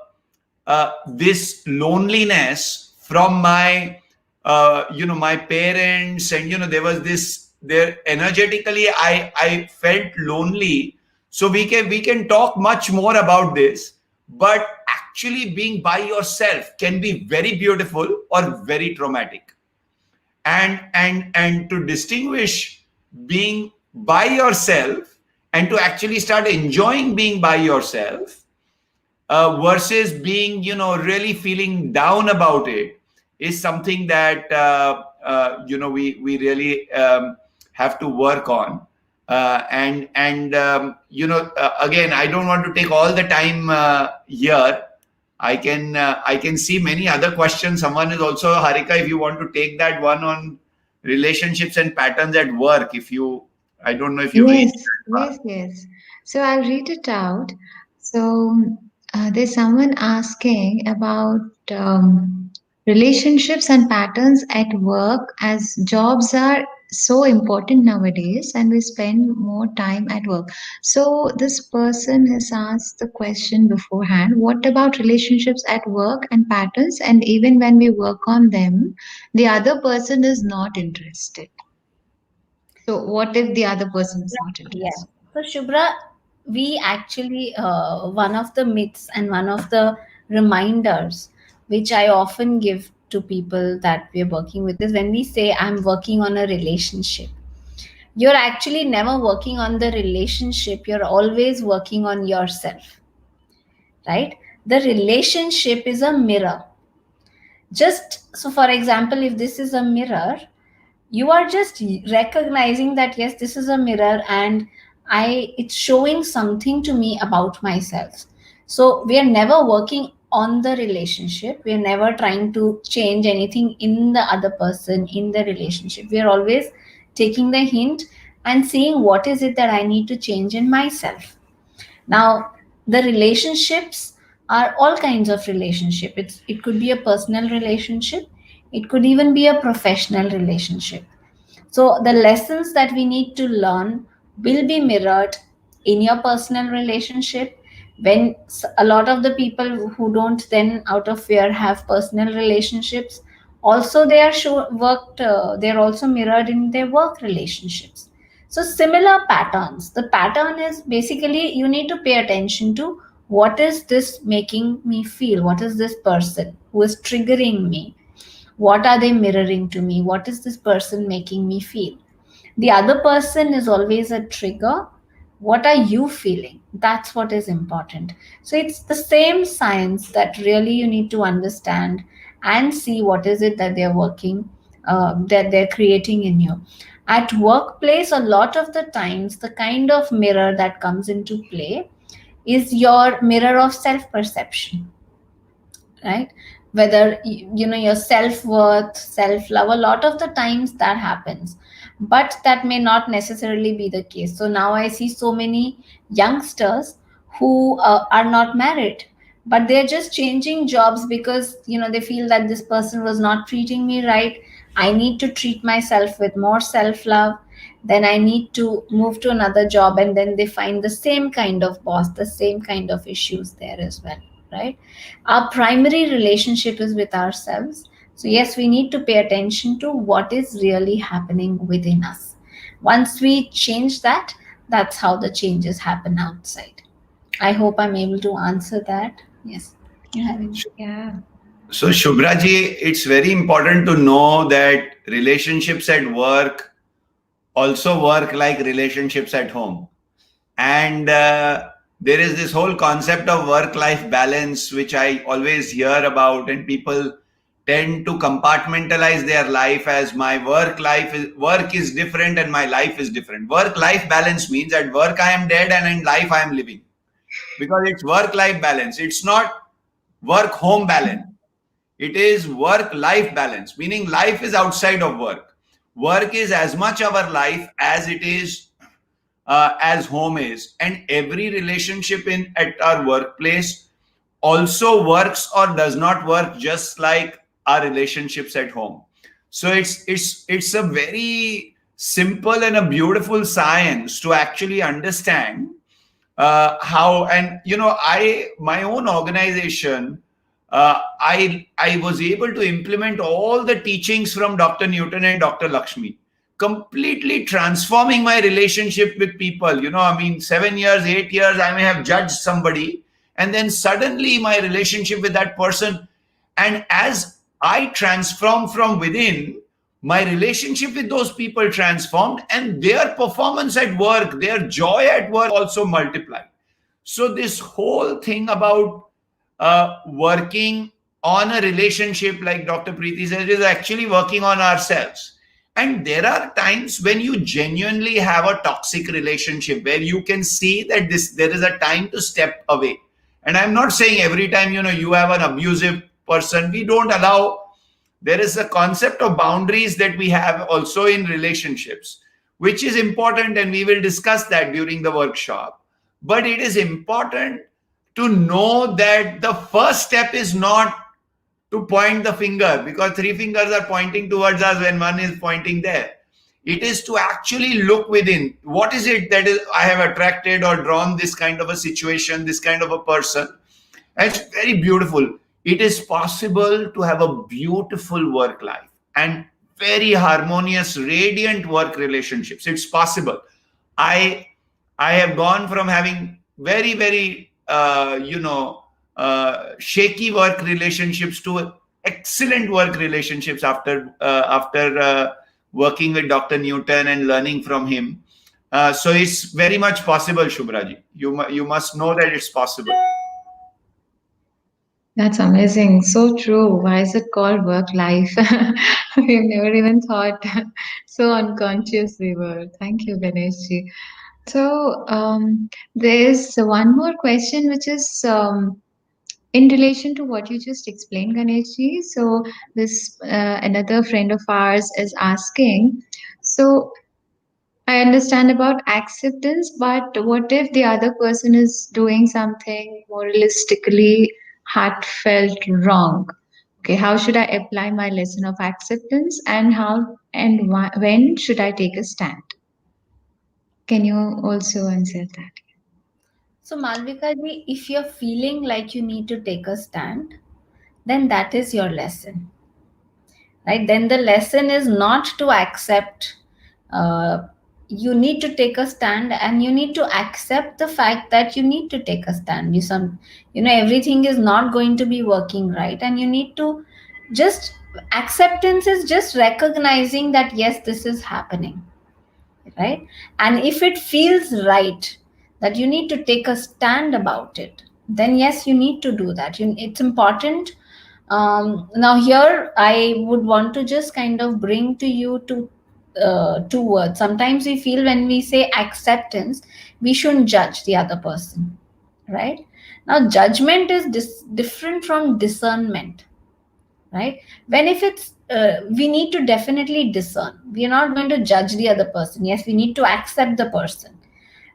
this loneliness from my my parents, and there was this there energetically I felt lonely. So we can talk much more about this, but actually being by yourself can be very beautiful or very traumatic. And to distinguish being by yourself and to actually start enjoying being by yourself, versus being really feeling down about it, is something that we really have to work on. And again, I don't want to take all the time here. I can see many other questions. Someone is also, Harika, if you want to take that one on relationships and patterns at work, if you I don't know if you reached Yes, that far. yes, yes. So I'll read it out. So there's someone asking about relationships and patterns at work, as jobs are so important nowadays and we spend more time at work. So this person has asked the question beforehand, what about relationships at work and patterns? And even when we work on them, the other person is not interested. So what if the other person is not Yes. interested? So, Shubhra, we actually, one of the myths and one of the reminders which I often give to people that we're working with is when we say, I'm working on a relationship. You're actually never working on the relationship, you're always working on yourself, right? The relationship is a mirror. Just so, for example, if this is a mirror, you are just recognizing that yes, this is a mirror, and it's showing something to me about myself. So we are never working on the relationship, we are never trying to change anything in the other person, in the relationship. We are always taking the hint and seeing what is it that I need to change in myself. Now, the relationships are all kinds of relationship. It could be a personal relationship, it could even be a professional relationship. So the lessons that we need to learn will be mirrored in your personal relationship. When a lot of the people who don't then out of fear have personal relationships, also they are worked. They're also mirrored in their work relationships. So similar patterns. The pattern is basically you need to pay attention to what is this making me feel. What is this person who is triggering me? What are they mirroring to me? What is this person making me feel? The other person is always a trigger. What are you feeling? That's what is important. So it's the same science that really you need to understand and see what is it that they're working, that they're creating in you. At workplace, a lot of the times, the kind of mirror that comes into play is your mirror of self perception, right? Whether your self-worth, self-love, a lot of the times that happens, but that may not necessarily be the case. So now I see so many youngsters who are not married, but they're just changing jobs because they feel that this person was not treating me right. I need to treat myself with more self-love, then I need to move to another job, and then they find the same kind of boss, the same kind of issues there as well, right? Our primary relationship is with ourselves. So, yes, we need to pay attention to what is really happening within us. Once we change that, that's how the changes happen outside. I hope I'm able to answer that. Yes. You have any? Yeah. So, Shubhraji, it's very important to know that relationships at work also work like relationships at home. And there is this whole concept of work life balance, which I always hear about, and people tend to compartmentalize their life as my work is different and my life is different. Work life balance means at work I am dead and in life I am living, because it's work life balance. It's not work home balance. It is work life balance, meaning life is outside of work. Work is as much our life as it is as home is, and every relationship in at our workplace also works or does not work just like our relationships at home. So it's a very simple and a beautiful science to actually understand how. And I, my own organization, I was able to implement all the teachings from Dr. Newton and Dr. Lakshmi, completely transforming my relationship with people. I mean, 7 years, 8 years, I may have judged somebody, and then suddenly my relationship with that person, and as I transform from within, my relationship with those people transformed, and their performance at work, their joy at work also multiplied. So this whole thing about working on a relationship, like Dr. Preeti said, is actually working on ourselves. And there are times when you genuinely have a toxic relationship where you can see that there is a time to step away. And I'm not saying every time you have an abusive person, we don't allow. There is a concept of boundaries that we have also in relationships, which is important, and we will discuss that during the workshop. But it is important to know that the first step is not to point the finger, because three fingers are pointing towards us when one is pointing there. It is to actually look within. What is it that is I have attracted or drawn this kind of a situation, this kind of a person? And it's very beautiful. It is possible to have a beautiful work life and very harmonious, radiant work relationships. It's possible. I I have gone from having very, very, shaky work relationships to excellent work relationships after working with Dr. Newton and learning from him. So it's very much possible, Shubhraji. You must know that it's possible. That's amazing. So true. Why is it called work life? We've never even thought. So unconscious we were. Thank you, Ganeshji. So there's one more question which is in relation to what you just explained, Ganeshji. So this another friend of ours is asking. So I understand about acceptance, but what if the other person is doing something moralistically heartfelt wrong? Okay, how should I apply my lesson of acceptance, and when should I take a stand? Can you also answer that? So, Malvika ji, if you're feeling like you need to take a stand, then that is your lesson, right? Then the lesson is not to accept. Uh, you need to take a stand, and you need to accept the fact that you need to take a stand. Everything is not going to be working right, and you need to just acceptance is just recognizing that yes, this is happening, right? And if it feels right that you need to take a stand about it, then yes, you need to do that. It's important Now, here I would want to just kind of bring to you two words. Sometimes we feel when we say acceptance, we shouldn't judge the other person, right? Now, judgment is different from discernment, right? When if it's we need to definitely discern. We are not going to judge the other person. Yes, we need to accept the person,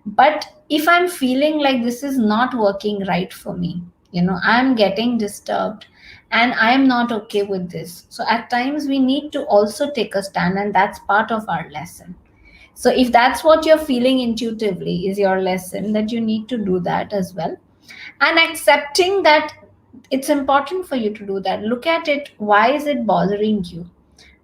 but if I'm feeling like this is not working right for me, I'm getting disturbed and I'm not okay with this, so at times we need to also take a stand, and that's part of our lesson. So if that's what you're feeling intuitively is your lesson, that you need to do that as well, and accepting that it's important for you to do that. Look at it, why is it bothering you,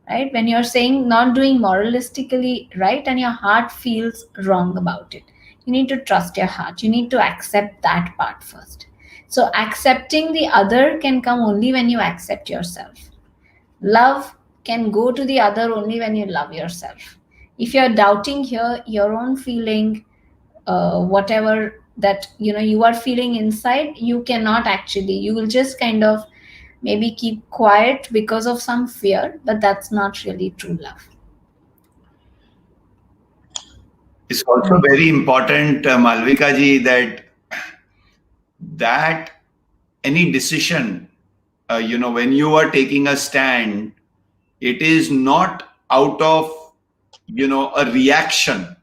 right? When you're saying not doing moralistically right and your heart feels wrong about it, you need to trust your heart. You need to accept that part first. So accepting the other can come only when you accept yourself. Love can go to the other only when you love yourself. If you're doubting here your own feeling, whatever that you are feeling inside, you cannot actually, you will just kind of maybe keep quiet because of some fear, but that's not really true love. It's also very important, Malvika ji, that any decision, when you are taking a stand, it is not out of a reaction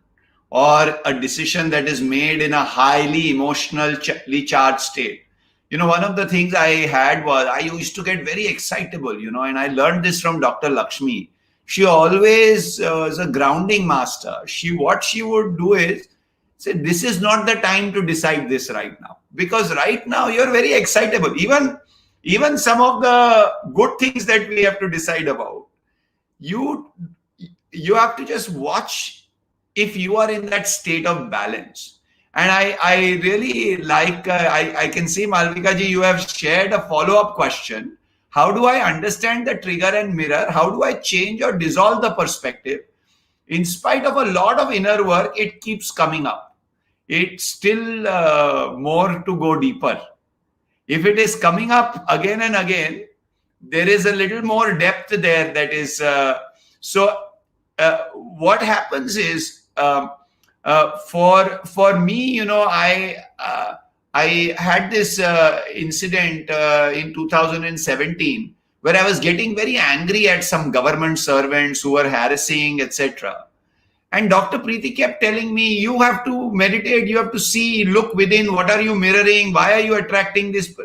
or a decision that is made in a highly emotionally charged state. One of the things I had was I used to get very excitable, and I learned this from Dr. Lakshmi. She always was a grounding master. What she would do is say, this is not the time to decide this right now, because right now you're very excitable. Even some of the good things that we have to decide about, you you have to just watch if you are in that state of balance. And I really like, I can see, Malvika ji, you have shared a follow-up question. How do I understand the trigger and mirror? How do I change or dissolve the perspective? In spite of a lot of inner work, it keeps coming up. It's still more to go deeper. If it is coming up again and again, there is a little more depth there. That is so. What happens is, for me, I had this incident in 2017 where I was getting very angry at some government servants who were harassing, etc. And Dr. Preeti kept telling me, you have to meditate, you have to see, look within, what are you mirroring? Why are you attracting this?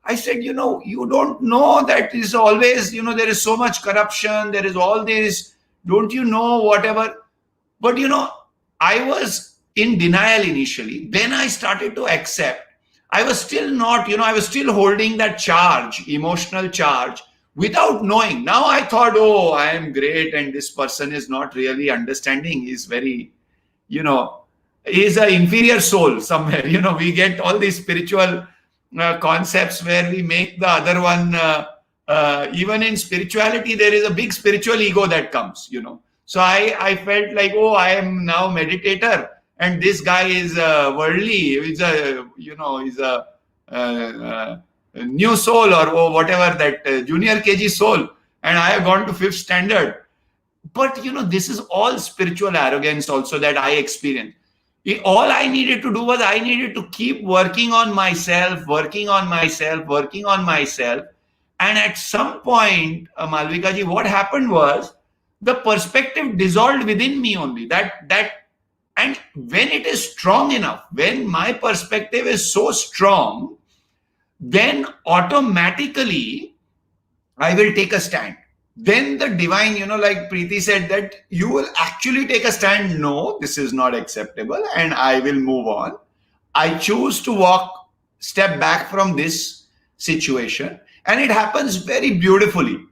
I said, you don't know that is always, there is so much corruption, there is all this, don't you know, whatever. But, I was in denial initially. Then I started to accept. I was still not, I was still holding that charge, emotional charge, without knowing. Now I thought, oh, I am great, and this person is not really understanding. He's very, he's an inferior soul somewhere. We get all these spiritual concepts where we make the other one, even in spirituality, there is a big spiritual ego that comes, So I felt like, oh, I am now meditator, and this guy is worldly. He's a new soul, or whatever, that junior KG soul, and I have gone to fifth standard. But this is all spiritual arrogance also that I experienced. All I needed to do was I needed to keep working on myself, and at some point, Malvika ji, what happened was the perspective dissolved within me only. And when it is strong enough, when my perspective is so strong, then automatically I will take a stand. Then the divine, like Preeti said, that you will actually take a stand. No, this is not acceptable, and I will move on. I choose to step back from this situation, and it happens very beautifully.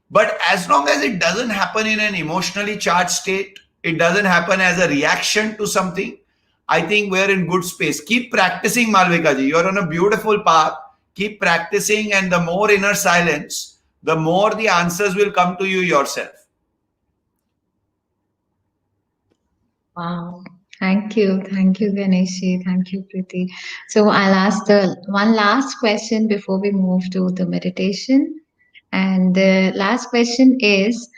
But as long as it doesn't happen in an emotionally charged state, it doesn't happen as a reaction to something, I think we're in good space. Keep practicing, Malvika ji. You're on a beautiful path. Keep practicing, and the more inner silence, the more the answers will come to you yourself. Wow. Thank you. Thank you, Ganeshi. Thank you, Preeti. So I'll ask the one last question before we move to the meditation. And the last question is,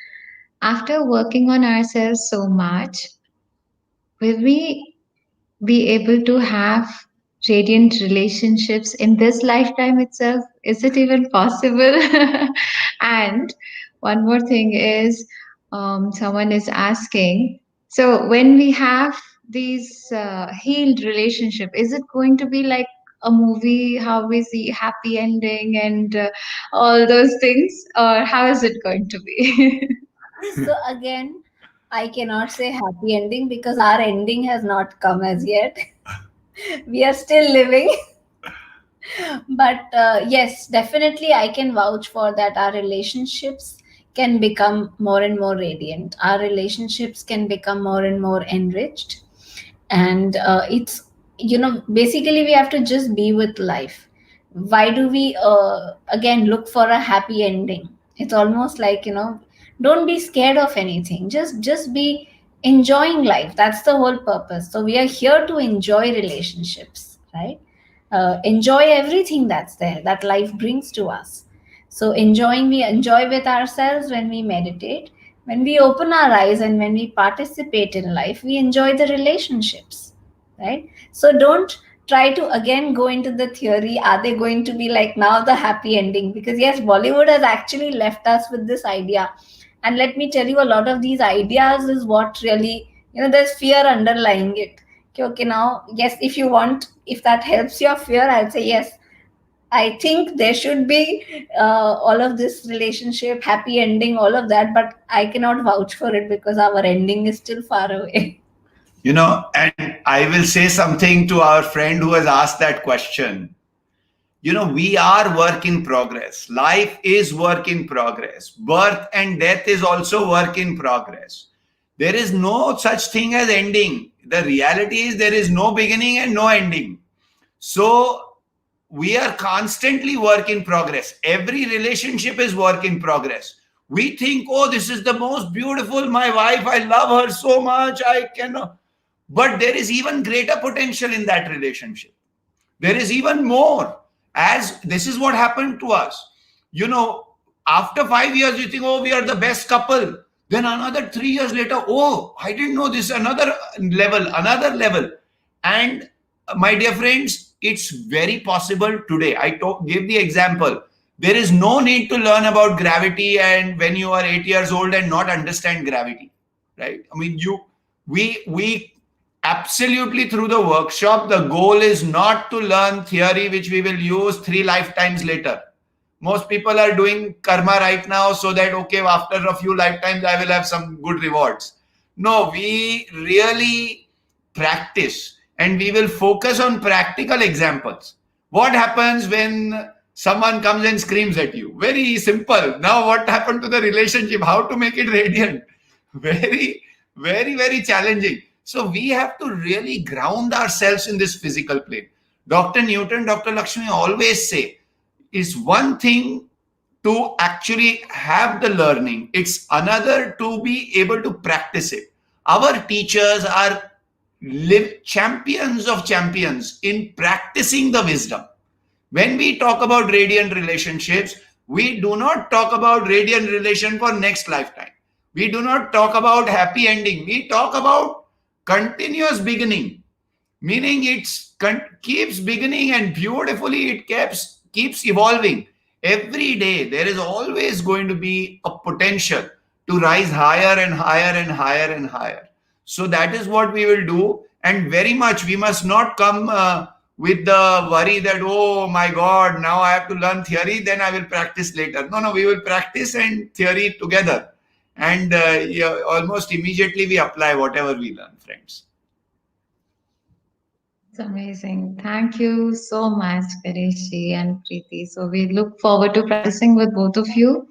after working on ourselves so much, will we be able to have radiant relationships in this lifetime itself? Is it even possible? And one more thing is, someone is asking, so when we have these healed relationship, is it going to be like a movie, how we see happy ending and all those things, or how is it going to be? So again, I cannot say happy ending because our ending has not come as yet. We are still living. But yes, definitely I can vouch for that. Our relationships can become more and more radiant. Our relationships can become more and more enriched. And it's, basically we have to just be with life. Why do we again look for a happy ending? It's almost like, don't be scared of anything, just be enjoying life. That's the whole purpose. So we are here to enjoy relationships, right? Enjoy everything that's there, that life brings to us. So we enjoy with ourselves when we meditate, when we open our eyes, and when we participate in life, we enjoy the relationships, right? So don't try to again go into the theory, are they going to be like now the happy ending? Because yes, Bollywood has actually left us with this idea. And let me tell you, a lot of these ideas is what really, there's fear underlying it. Okay, okay, now yes, if you want, if that helps your fear, I'll say yes, I think there should be all of this relationship, happy ending, all of that, but I cannot vouch for it because our ending is still far away. And I will say something to our friend who has asked that question. We are work in progress. Life is work in progress. Birth and death is also work in progress. There is no such thing as ending. The reality is there is no beginning and no ending. So we are constantly work in progress. Every relationship is work in progress. We think, oh, this is the most beautiful, my wife, I love her so much, I cannot. But there is even greater potential in that relationship. There is even more. As this is what happened to us. After 5 years, you think, oh, we are the best couple. Then another 3 years later, oh, I didn't know this, another level, another level. And my dear friends, it's very possible today. Give the example. There is no need to learn about gravity and when you are 8 years old and not understand gravity, right? I mean, we absolutely through the workshop, the goal is not to learn theory which we will use 3 lifetimes later. Most people are doing karma right now so that, okay, after a few lifetimes, I will have some good rewards. No, we really practice and we will focus on practical examples. What happens when someone comes and screams at you? Very simple. Now, what happened to the relationship? How to make it radiant? Very, very, very challenging. So we have to really ground ourselves in this physical plane. Dr. Newton, Dr. Lakshmi always say, is one thing to actually have the learning, it's another to be able to practice it. Our teachers are champions of champions in practicing the wisdom. When we talk about radiant relationships, we do not talk about radiant relation for next lifetime. We do not talk about happy ending. We talk about continuous beginning, meaning keeps beginning and beautifully it keeps evolving. Every day there is always going to be a potential to rise higher and higher and higher and higher. So that is what we will do. And very much we must not come with the worry that, oh my god, now I have to learn theory, then I will practice later. No, we will practice and theory together, and yeah, almost immediately we apply whatever we learn, friends. It's amazing. Thank you so much, Ganeshi and Preeti. So we look forward to practicing with both of you,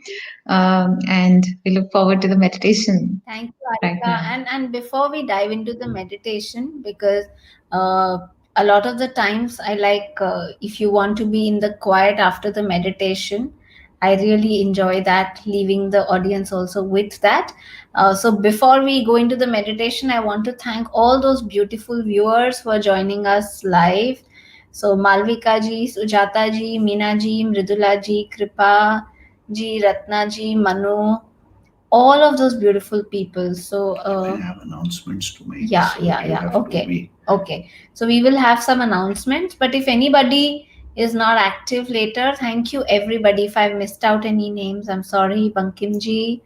and we look forward to the meditation Thank you, right Arika. now. And before we dive into the meditation, because uh, a lot of the times I like, if you want to be in the quiet after the meditation, I really enjoy that, leaving the audience also with that. So before we go into the meditation, I want to thank all those beautiful viewers who are joining us live. So Malvika ji, Sujata ji, Meena ji, Mridula ji, Kripa, ji, Ratna ji, Manu, all of those beautiful people. So I have announcements to make. yeah, so yeah, you yeah. have to Okay. be- Okay. So we will have some announcements, but if anybody is not active later, thank you everybody. If I've missed out any names, I'm sorry, Bankimji,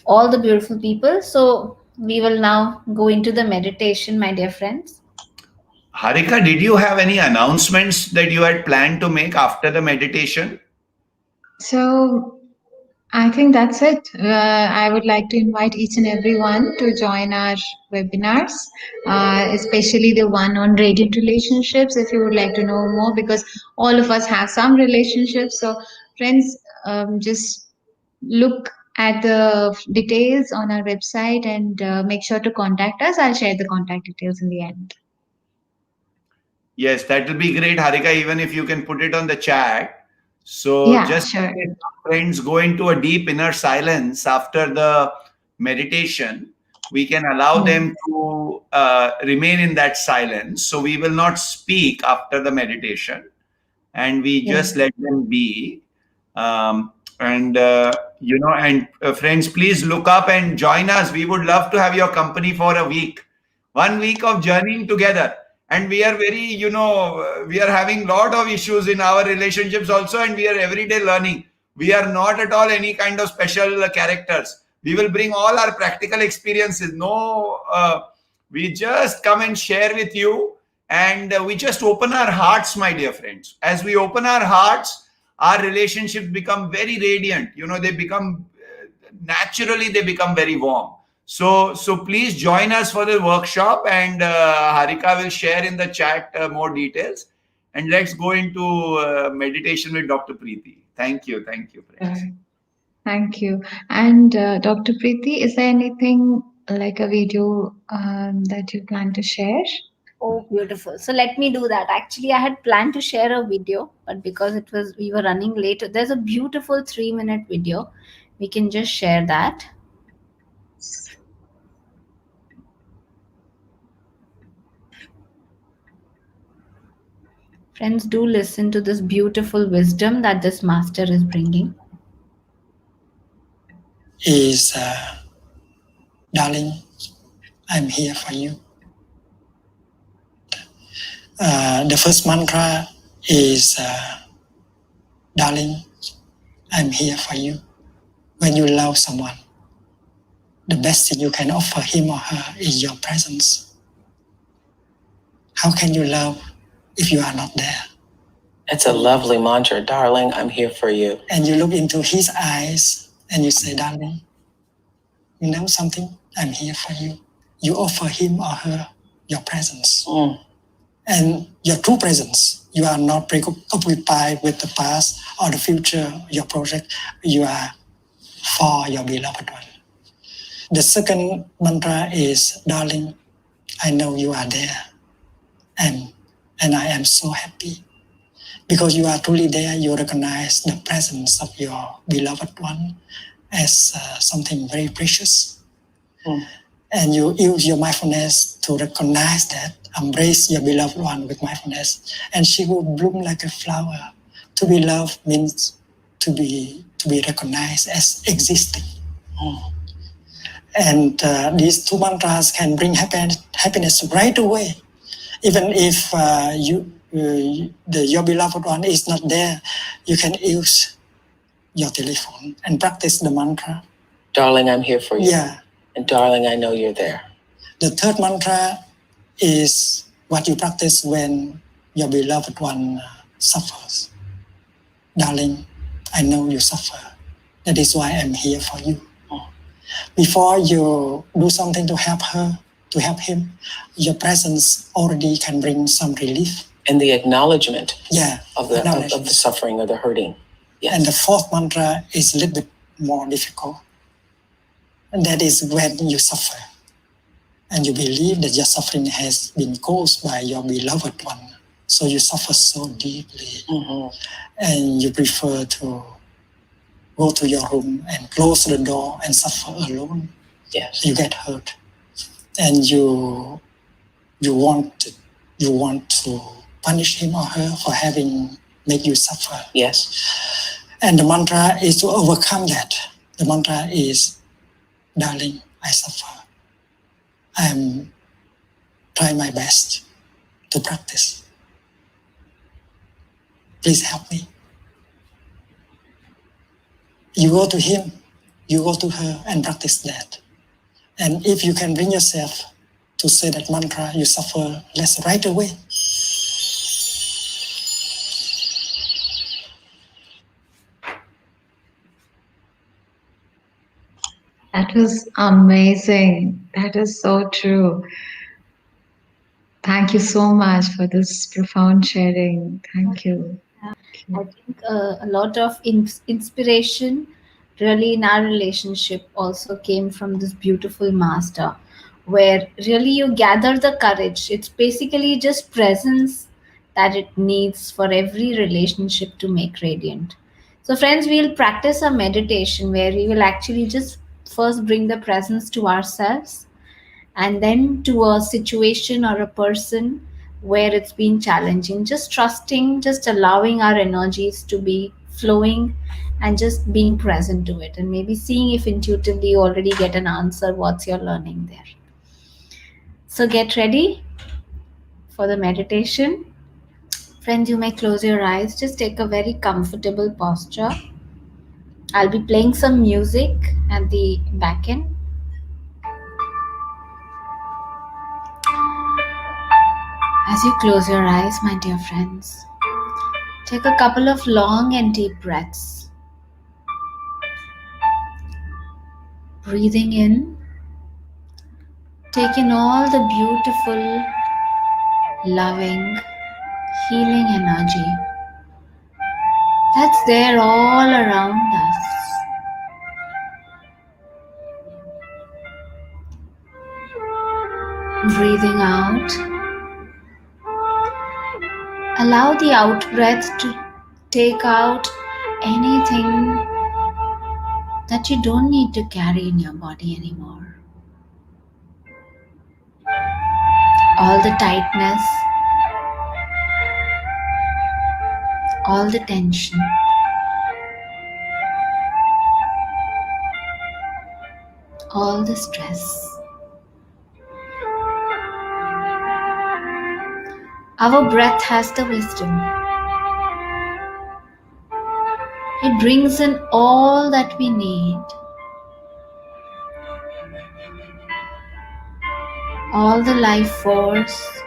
all the beautiful people. So we will now go into the meditation, my dear friends. Harika, did you have any announcements that you had planned to make after the meditation? So I think that's it. I would like to invite each and everyone to join our webinars, especially the one on radiant relationships, if you would like to know more, because all of us have some relationships. So, friends, just look at the details on our website and make sure to contact us. I'll share the contact details in the end. Yes, that will be great, Harika, even if you can put it on the chat. So, Yeah, just sure. in case our friends go into a deep inner silence after the meditation, we can allow Yeah. them to remain in that silence. So, we will not speak after the meditation and we just Yes. let them be. And friends, please look up and join us. We would love to have your company for a week, 1 week of journeying together. And we are very, we are having lot of issues in our relationships also, and we are every day learning. We are not at all any kind of special characters. We will bring all our practical experiences. No, we just come and share with you, and we just open our hearts, my dear friends. As we open our hearts, our relationships become very radiant. They become naturally, they become very warm. So please join us for the workshop, and Harika will share in the chat more details. And let's go into meditation with Dr. Preeti. Thank you, friends. Thank you. And Dr. Preeti, is there anything like a video that you plan to share? Oh, beautiful. So let me do that. Actually, I had planned to share a video, but because we were running late, there's a beautiful 3-minute video. We can just share that. Friends, do listen to this beautiful wisdom that this master is bringing. Is darling, I'm here for you. The first mantra is darling, I'm here for you. When you love someone, the best thing you can offer him or her is your presence. How can you love if you are not there? It's a lovely mantra, darling, I'm here for you. And you look into his eyes and you say, darling, you know something? I'm here for you. You offer him or her your presence. And your true presence. You are not preoccupied with the past or the future, your project. You are for your beloved one. The second mantra is, darling, I know you are there. And I am so happy. Because you are truly there, you recognize the presence of your beloved one as something very precious. And you use your mindfulness to recognize that, embrace your beloved one with mindfulness, and she will bloom like a flower. To be loved means to be recognized as existing. And these two mantras can bring happiness right away. Even if your beloved one is not there, you can use your telephone and practice the mantra. Darling, I'm here for you. Yeah. And darling, I know you're there. The third mantra is what you practice when your beloved one suffers. Darling, I know you suffer. That is why I'm here for you. Before you do something to help her, to help him, your presence already can bring some relief. And the acknowledgement of the acknowledgement. Of the suffering or the hurting. Yes. And the fourth mantra is a little bit more difficult. And that is when you suffer. And you believe that your suffering has been caused by your beloved one. So you suffer so deeply. And you prefer to go to your room and close the door and suffer alone. Yes. You get hurt. And you want to punish him or her for having made you suffer. Yes. And the mantra is to overcome that. The mantra is, darling, I suffer. I'm trying my best to practice. Please help me. You go to him, you go to her and practice that. And if you can bring yourself to say that mantra, you suffer less right away. That was amazing. That is so true. Thank you so much for this profound sharing. Thank you. I think a lot of inspiration really in our relationship also came from this beautiful master, where really you gather the courage. It's basically just presence that it needs for every relationship to make radiant. So, friends, we'll practice a meditation where we will actually just first bring the presence to ourselves and then to a situation or a person where it's been challenging, just trusting, just allowing our energies to be flowing and just being present to it, and maybe seeing if intuitively you already get an answer what's your learning there. So get ready for the meditation. Friends, you may close your eyes, just take a very comfortable posture. I'll be playing some music at the back end. As you close your eyes, my dear friends, take a couple of long and deep breaths. Breathing in, take in all the beautiful, loving, healing energy that's there all around us. Breathing out, allow the out breath to take out anything that you don't need to carry in your body anymore. All the tightness, all the tension. All the stress. Our breath has the wisdom. It brings in all that we need. All the life force,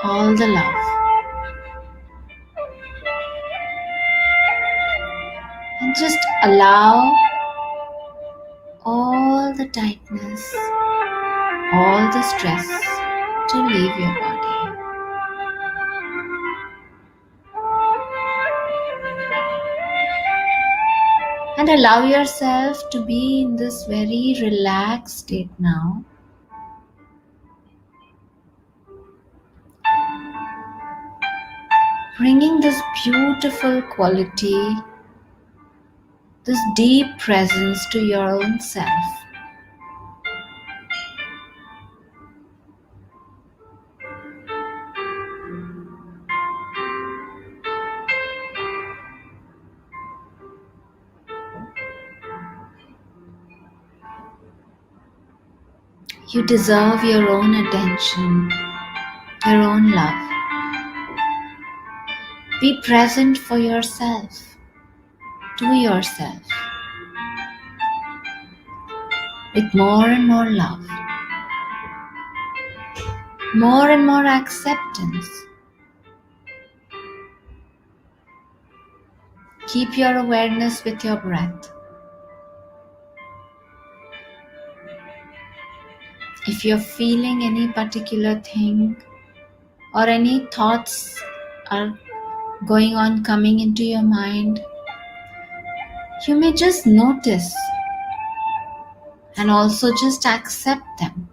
all the love. And just allow all the tightness, all the stress to leave your body. And allow yourself to be in this very relaxed state now. Bringing this beautiful quality, this deep presence to your own self. You deserve your own attention, your own love. Be present for yourself, to yourself, with more and more love, more and more acceptance. Keep your awareness with your breath. If you're feeling any particular thing or any thoughts are going on coming into your mind, you may just notice and also just accept them.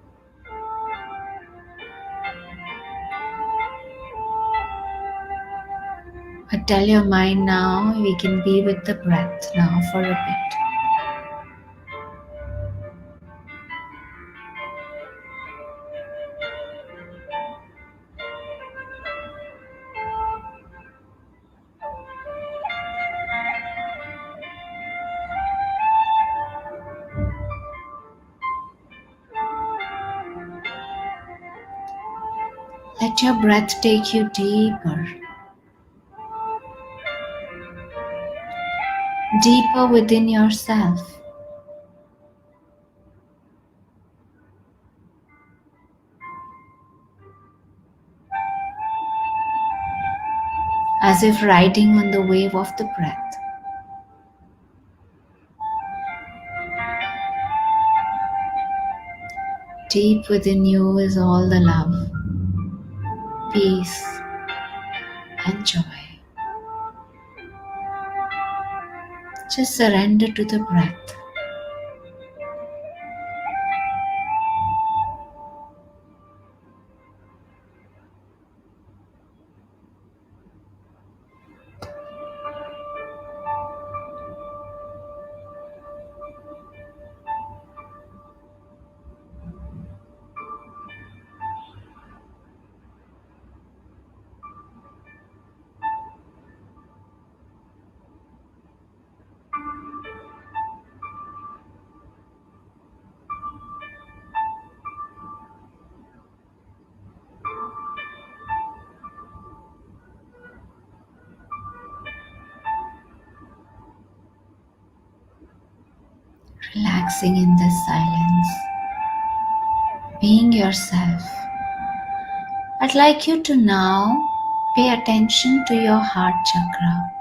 But tell your mind now, we can be with the breath now for a bit. Let your breath take you deeper, deeper within yourself. As if riding on the wave of the breath. Deep within you is all the love, peace, and joy. Just surrender to the breath. Relaxing in this silence, being yourself. I'd like you to now pay attention to your heart chakra,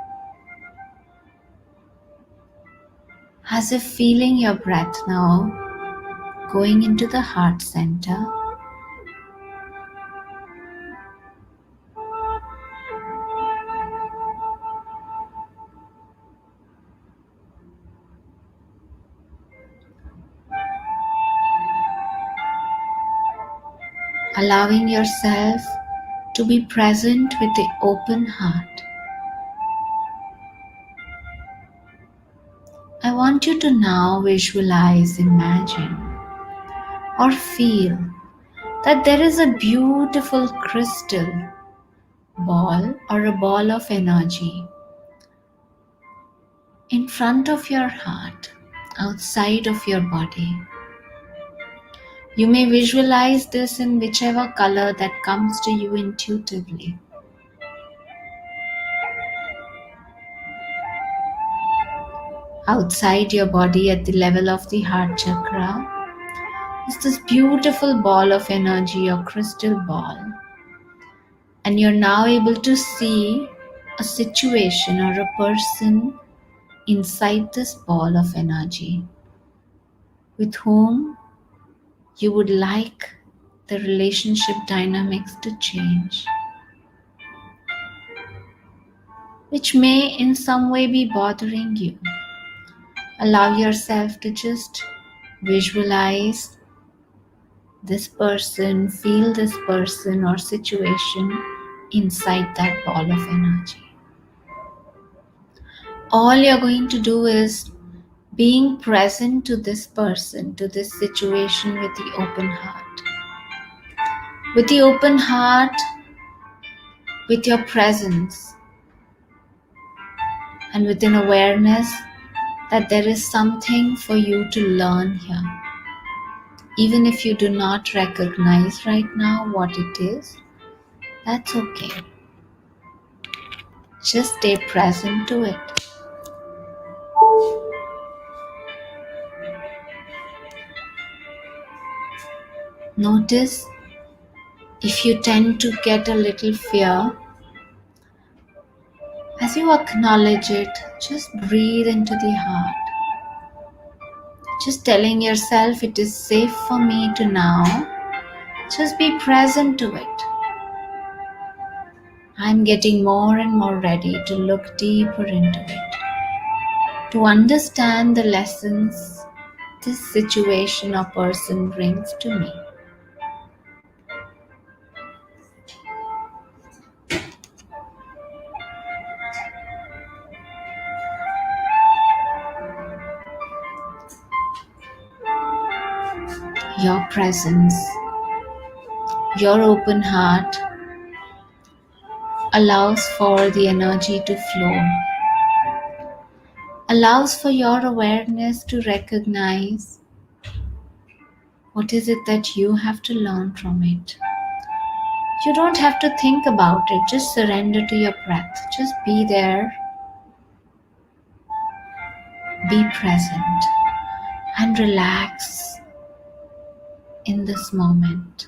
as if feeling your breath now going into the heart center. Allowing yourself to be present with the open heart. I want you to now visualize, imagine, or feel that there is a beautiful crystal ball or a ball of energy in front of your heart, outside of your body. You may visualize this in whichever color that comes to you intuitively. Outside your body at the level of the heart chakra is this beautiful ball of energy or crystal ball. And you're now able to see a situation or a person inside this ball of energy with whom you would like the relationship dynamics to change, which may in some way be bothering you. Allow yourself to just visualize this person, feel this person or situation inside that ball of energy. All you're going to do is being present to this person, to this situation with the open heart. With the open heart, with your presence, and with an awareness that there is something for you to learn here. Even if you do not recognize right now what it is, that's okay. Just stay present to it. Notice if you tend to get a little fear. As you acknowledge it, just breathe into the heart. Just telling yourself it is safe for me to now. Just be present to it. I'm getting more and more ready to look deeper into it, to understand the lessons this situation or person brings to me. Your presence, your open heart allows for the energy to flow, allows for your awareness to recognize what is it that you have to learn from it. You don't have to think about it, just surrender to your breath. Just be there, be present, and relax in this moment.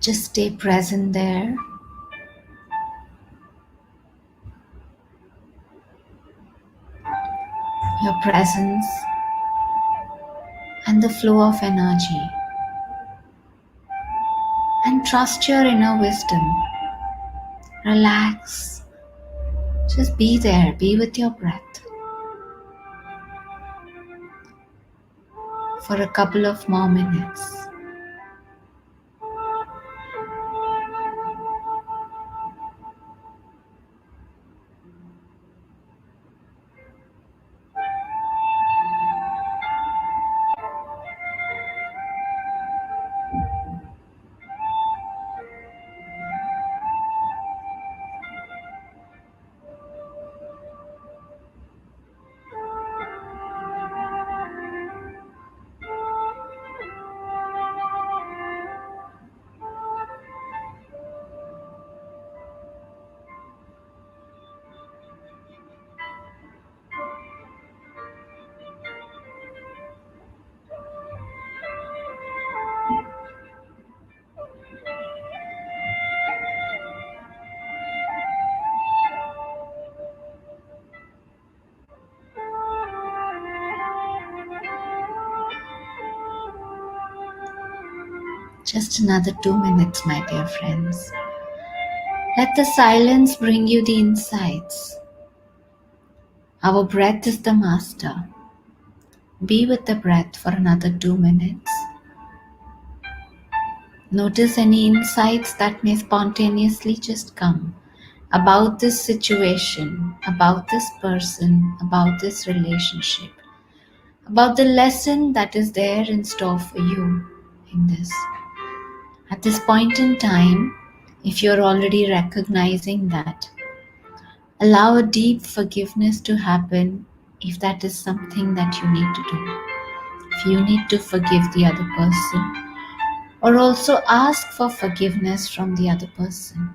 Just stay present there. Your presence and the flow of energy. And trust your inner wisdom. Relax. Just be there. Be with your breath for a couple of more minutes. Just another 2 minutes, my dear friends. Let the silence bring you the insights. Our breath is the master. Be with the breath for another 2 minutes. Notice any insights that may spontaneously just come about this situation, about this person, about this relationship, about the lesson that is there in store for you in this. At this point in time, if you're already recognizing that, allow a deep forgiveness to happen if that is something that you need to do. If you need to forgive the other person, or also ask for forgiveness from the other person.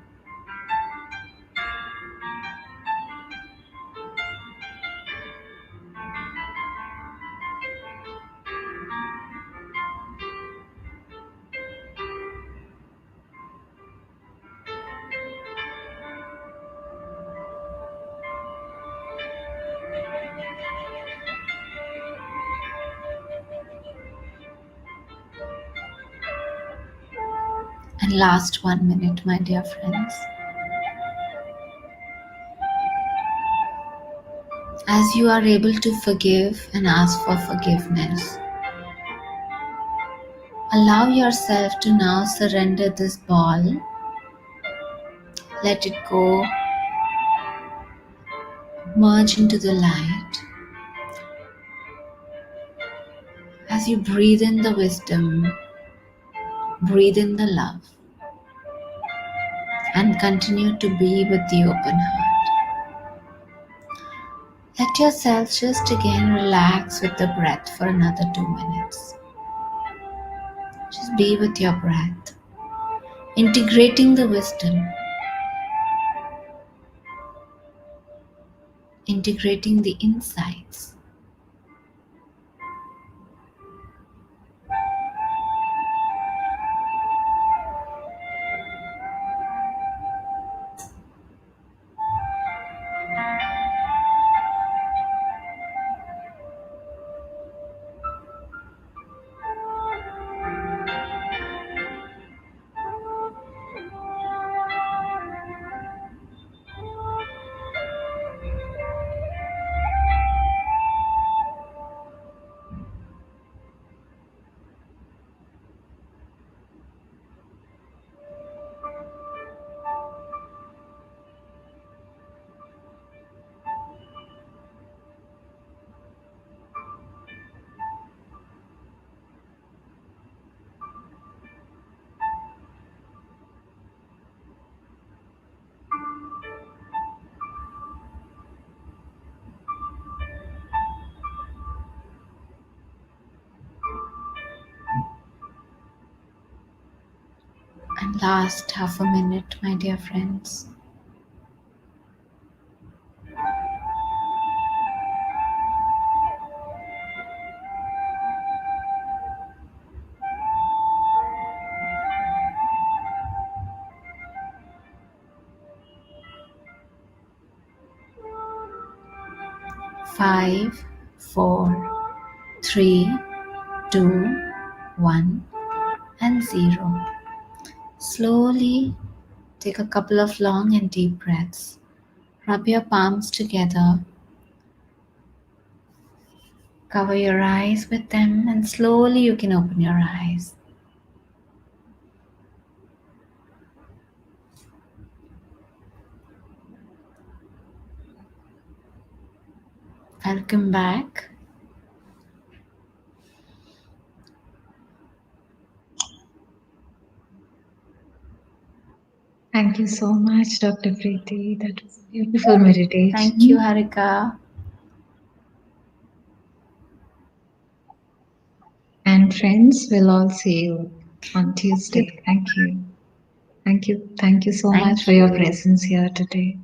And last 1 minute, my dear friends. As you are able to forgive and ask for forgiveness, allow yourself to now surrender this ball. Let it go, merge into the light. As you breathe in the wisdom, breathe in the love, and continue to be with the open heart. Let yourself just again relax with the breath for another 2 minutes. Just be with your breath, integrating the wisdom, integrating the insights. last half a minute, my dear friends. Five, four, three, two, one, and 0. Slowly take a couple of long and deep breaths. Rub your palms together. Cover your eyes with them, and slowly you can open your eyes. Welcome back. Thank you so much, Dr. Preeti. That was a beautiful meditation. Thank you, Harika. And friends, we'll all see you on Tuesday. Thank you. Thank you. Thank you so Thank much for your you. presence here today.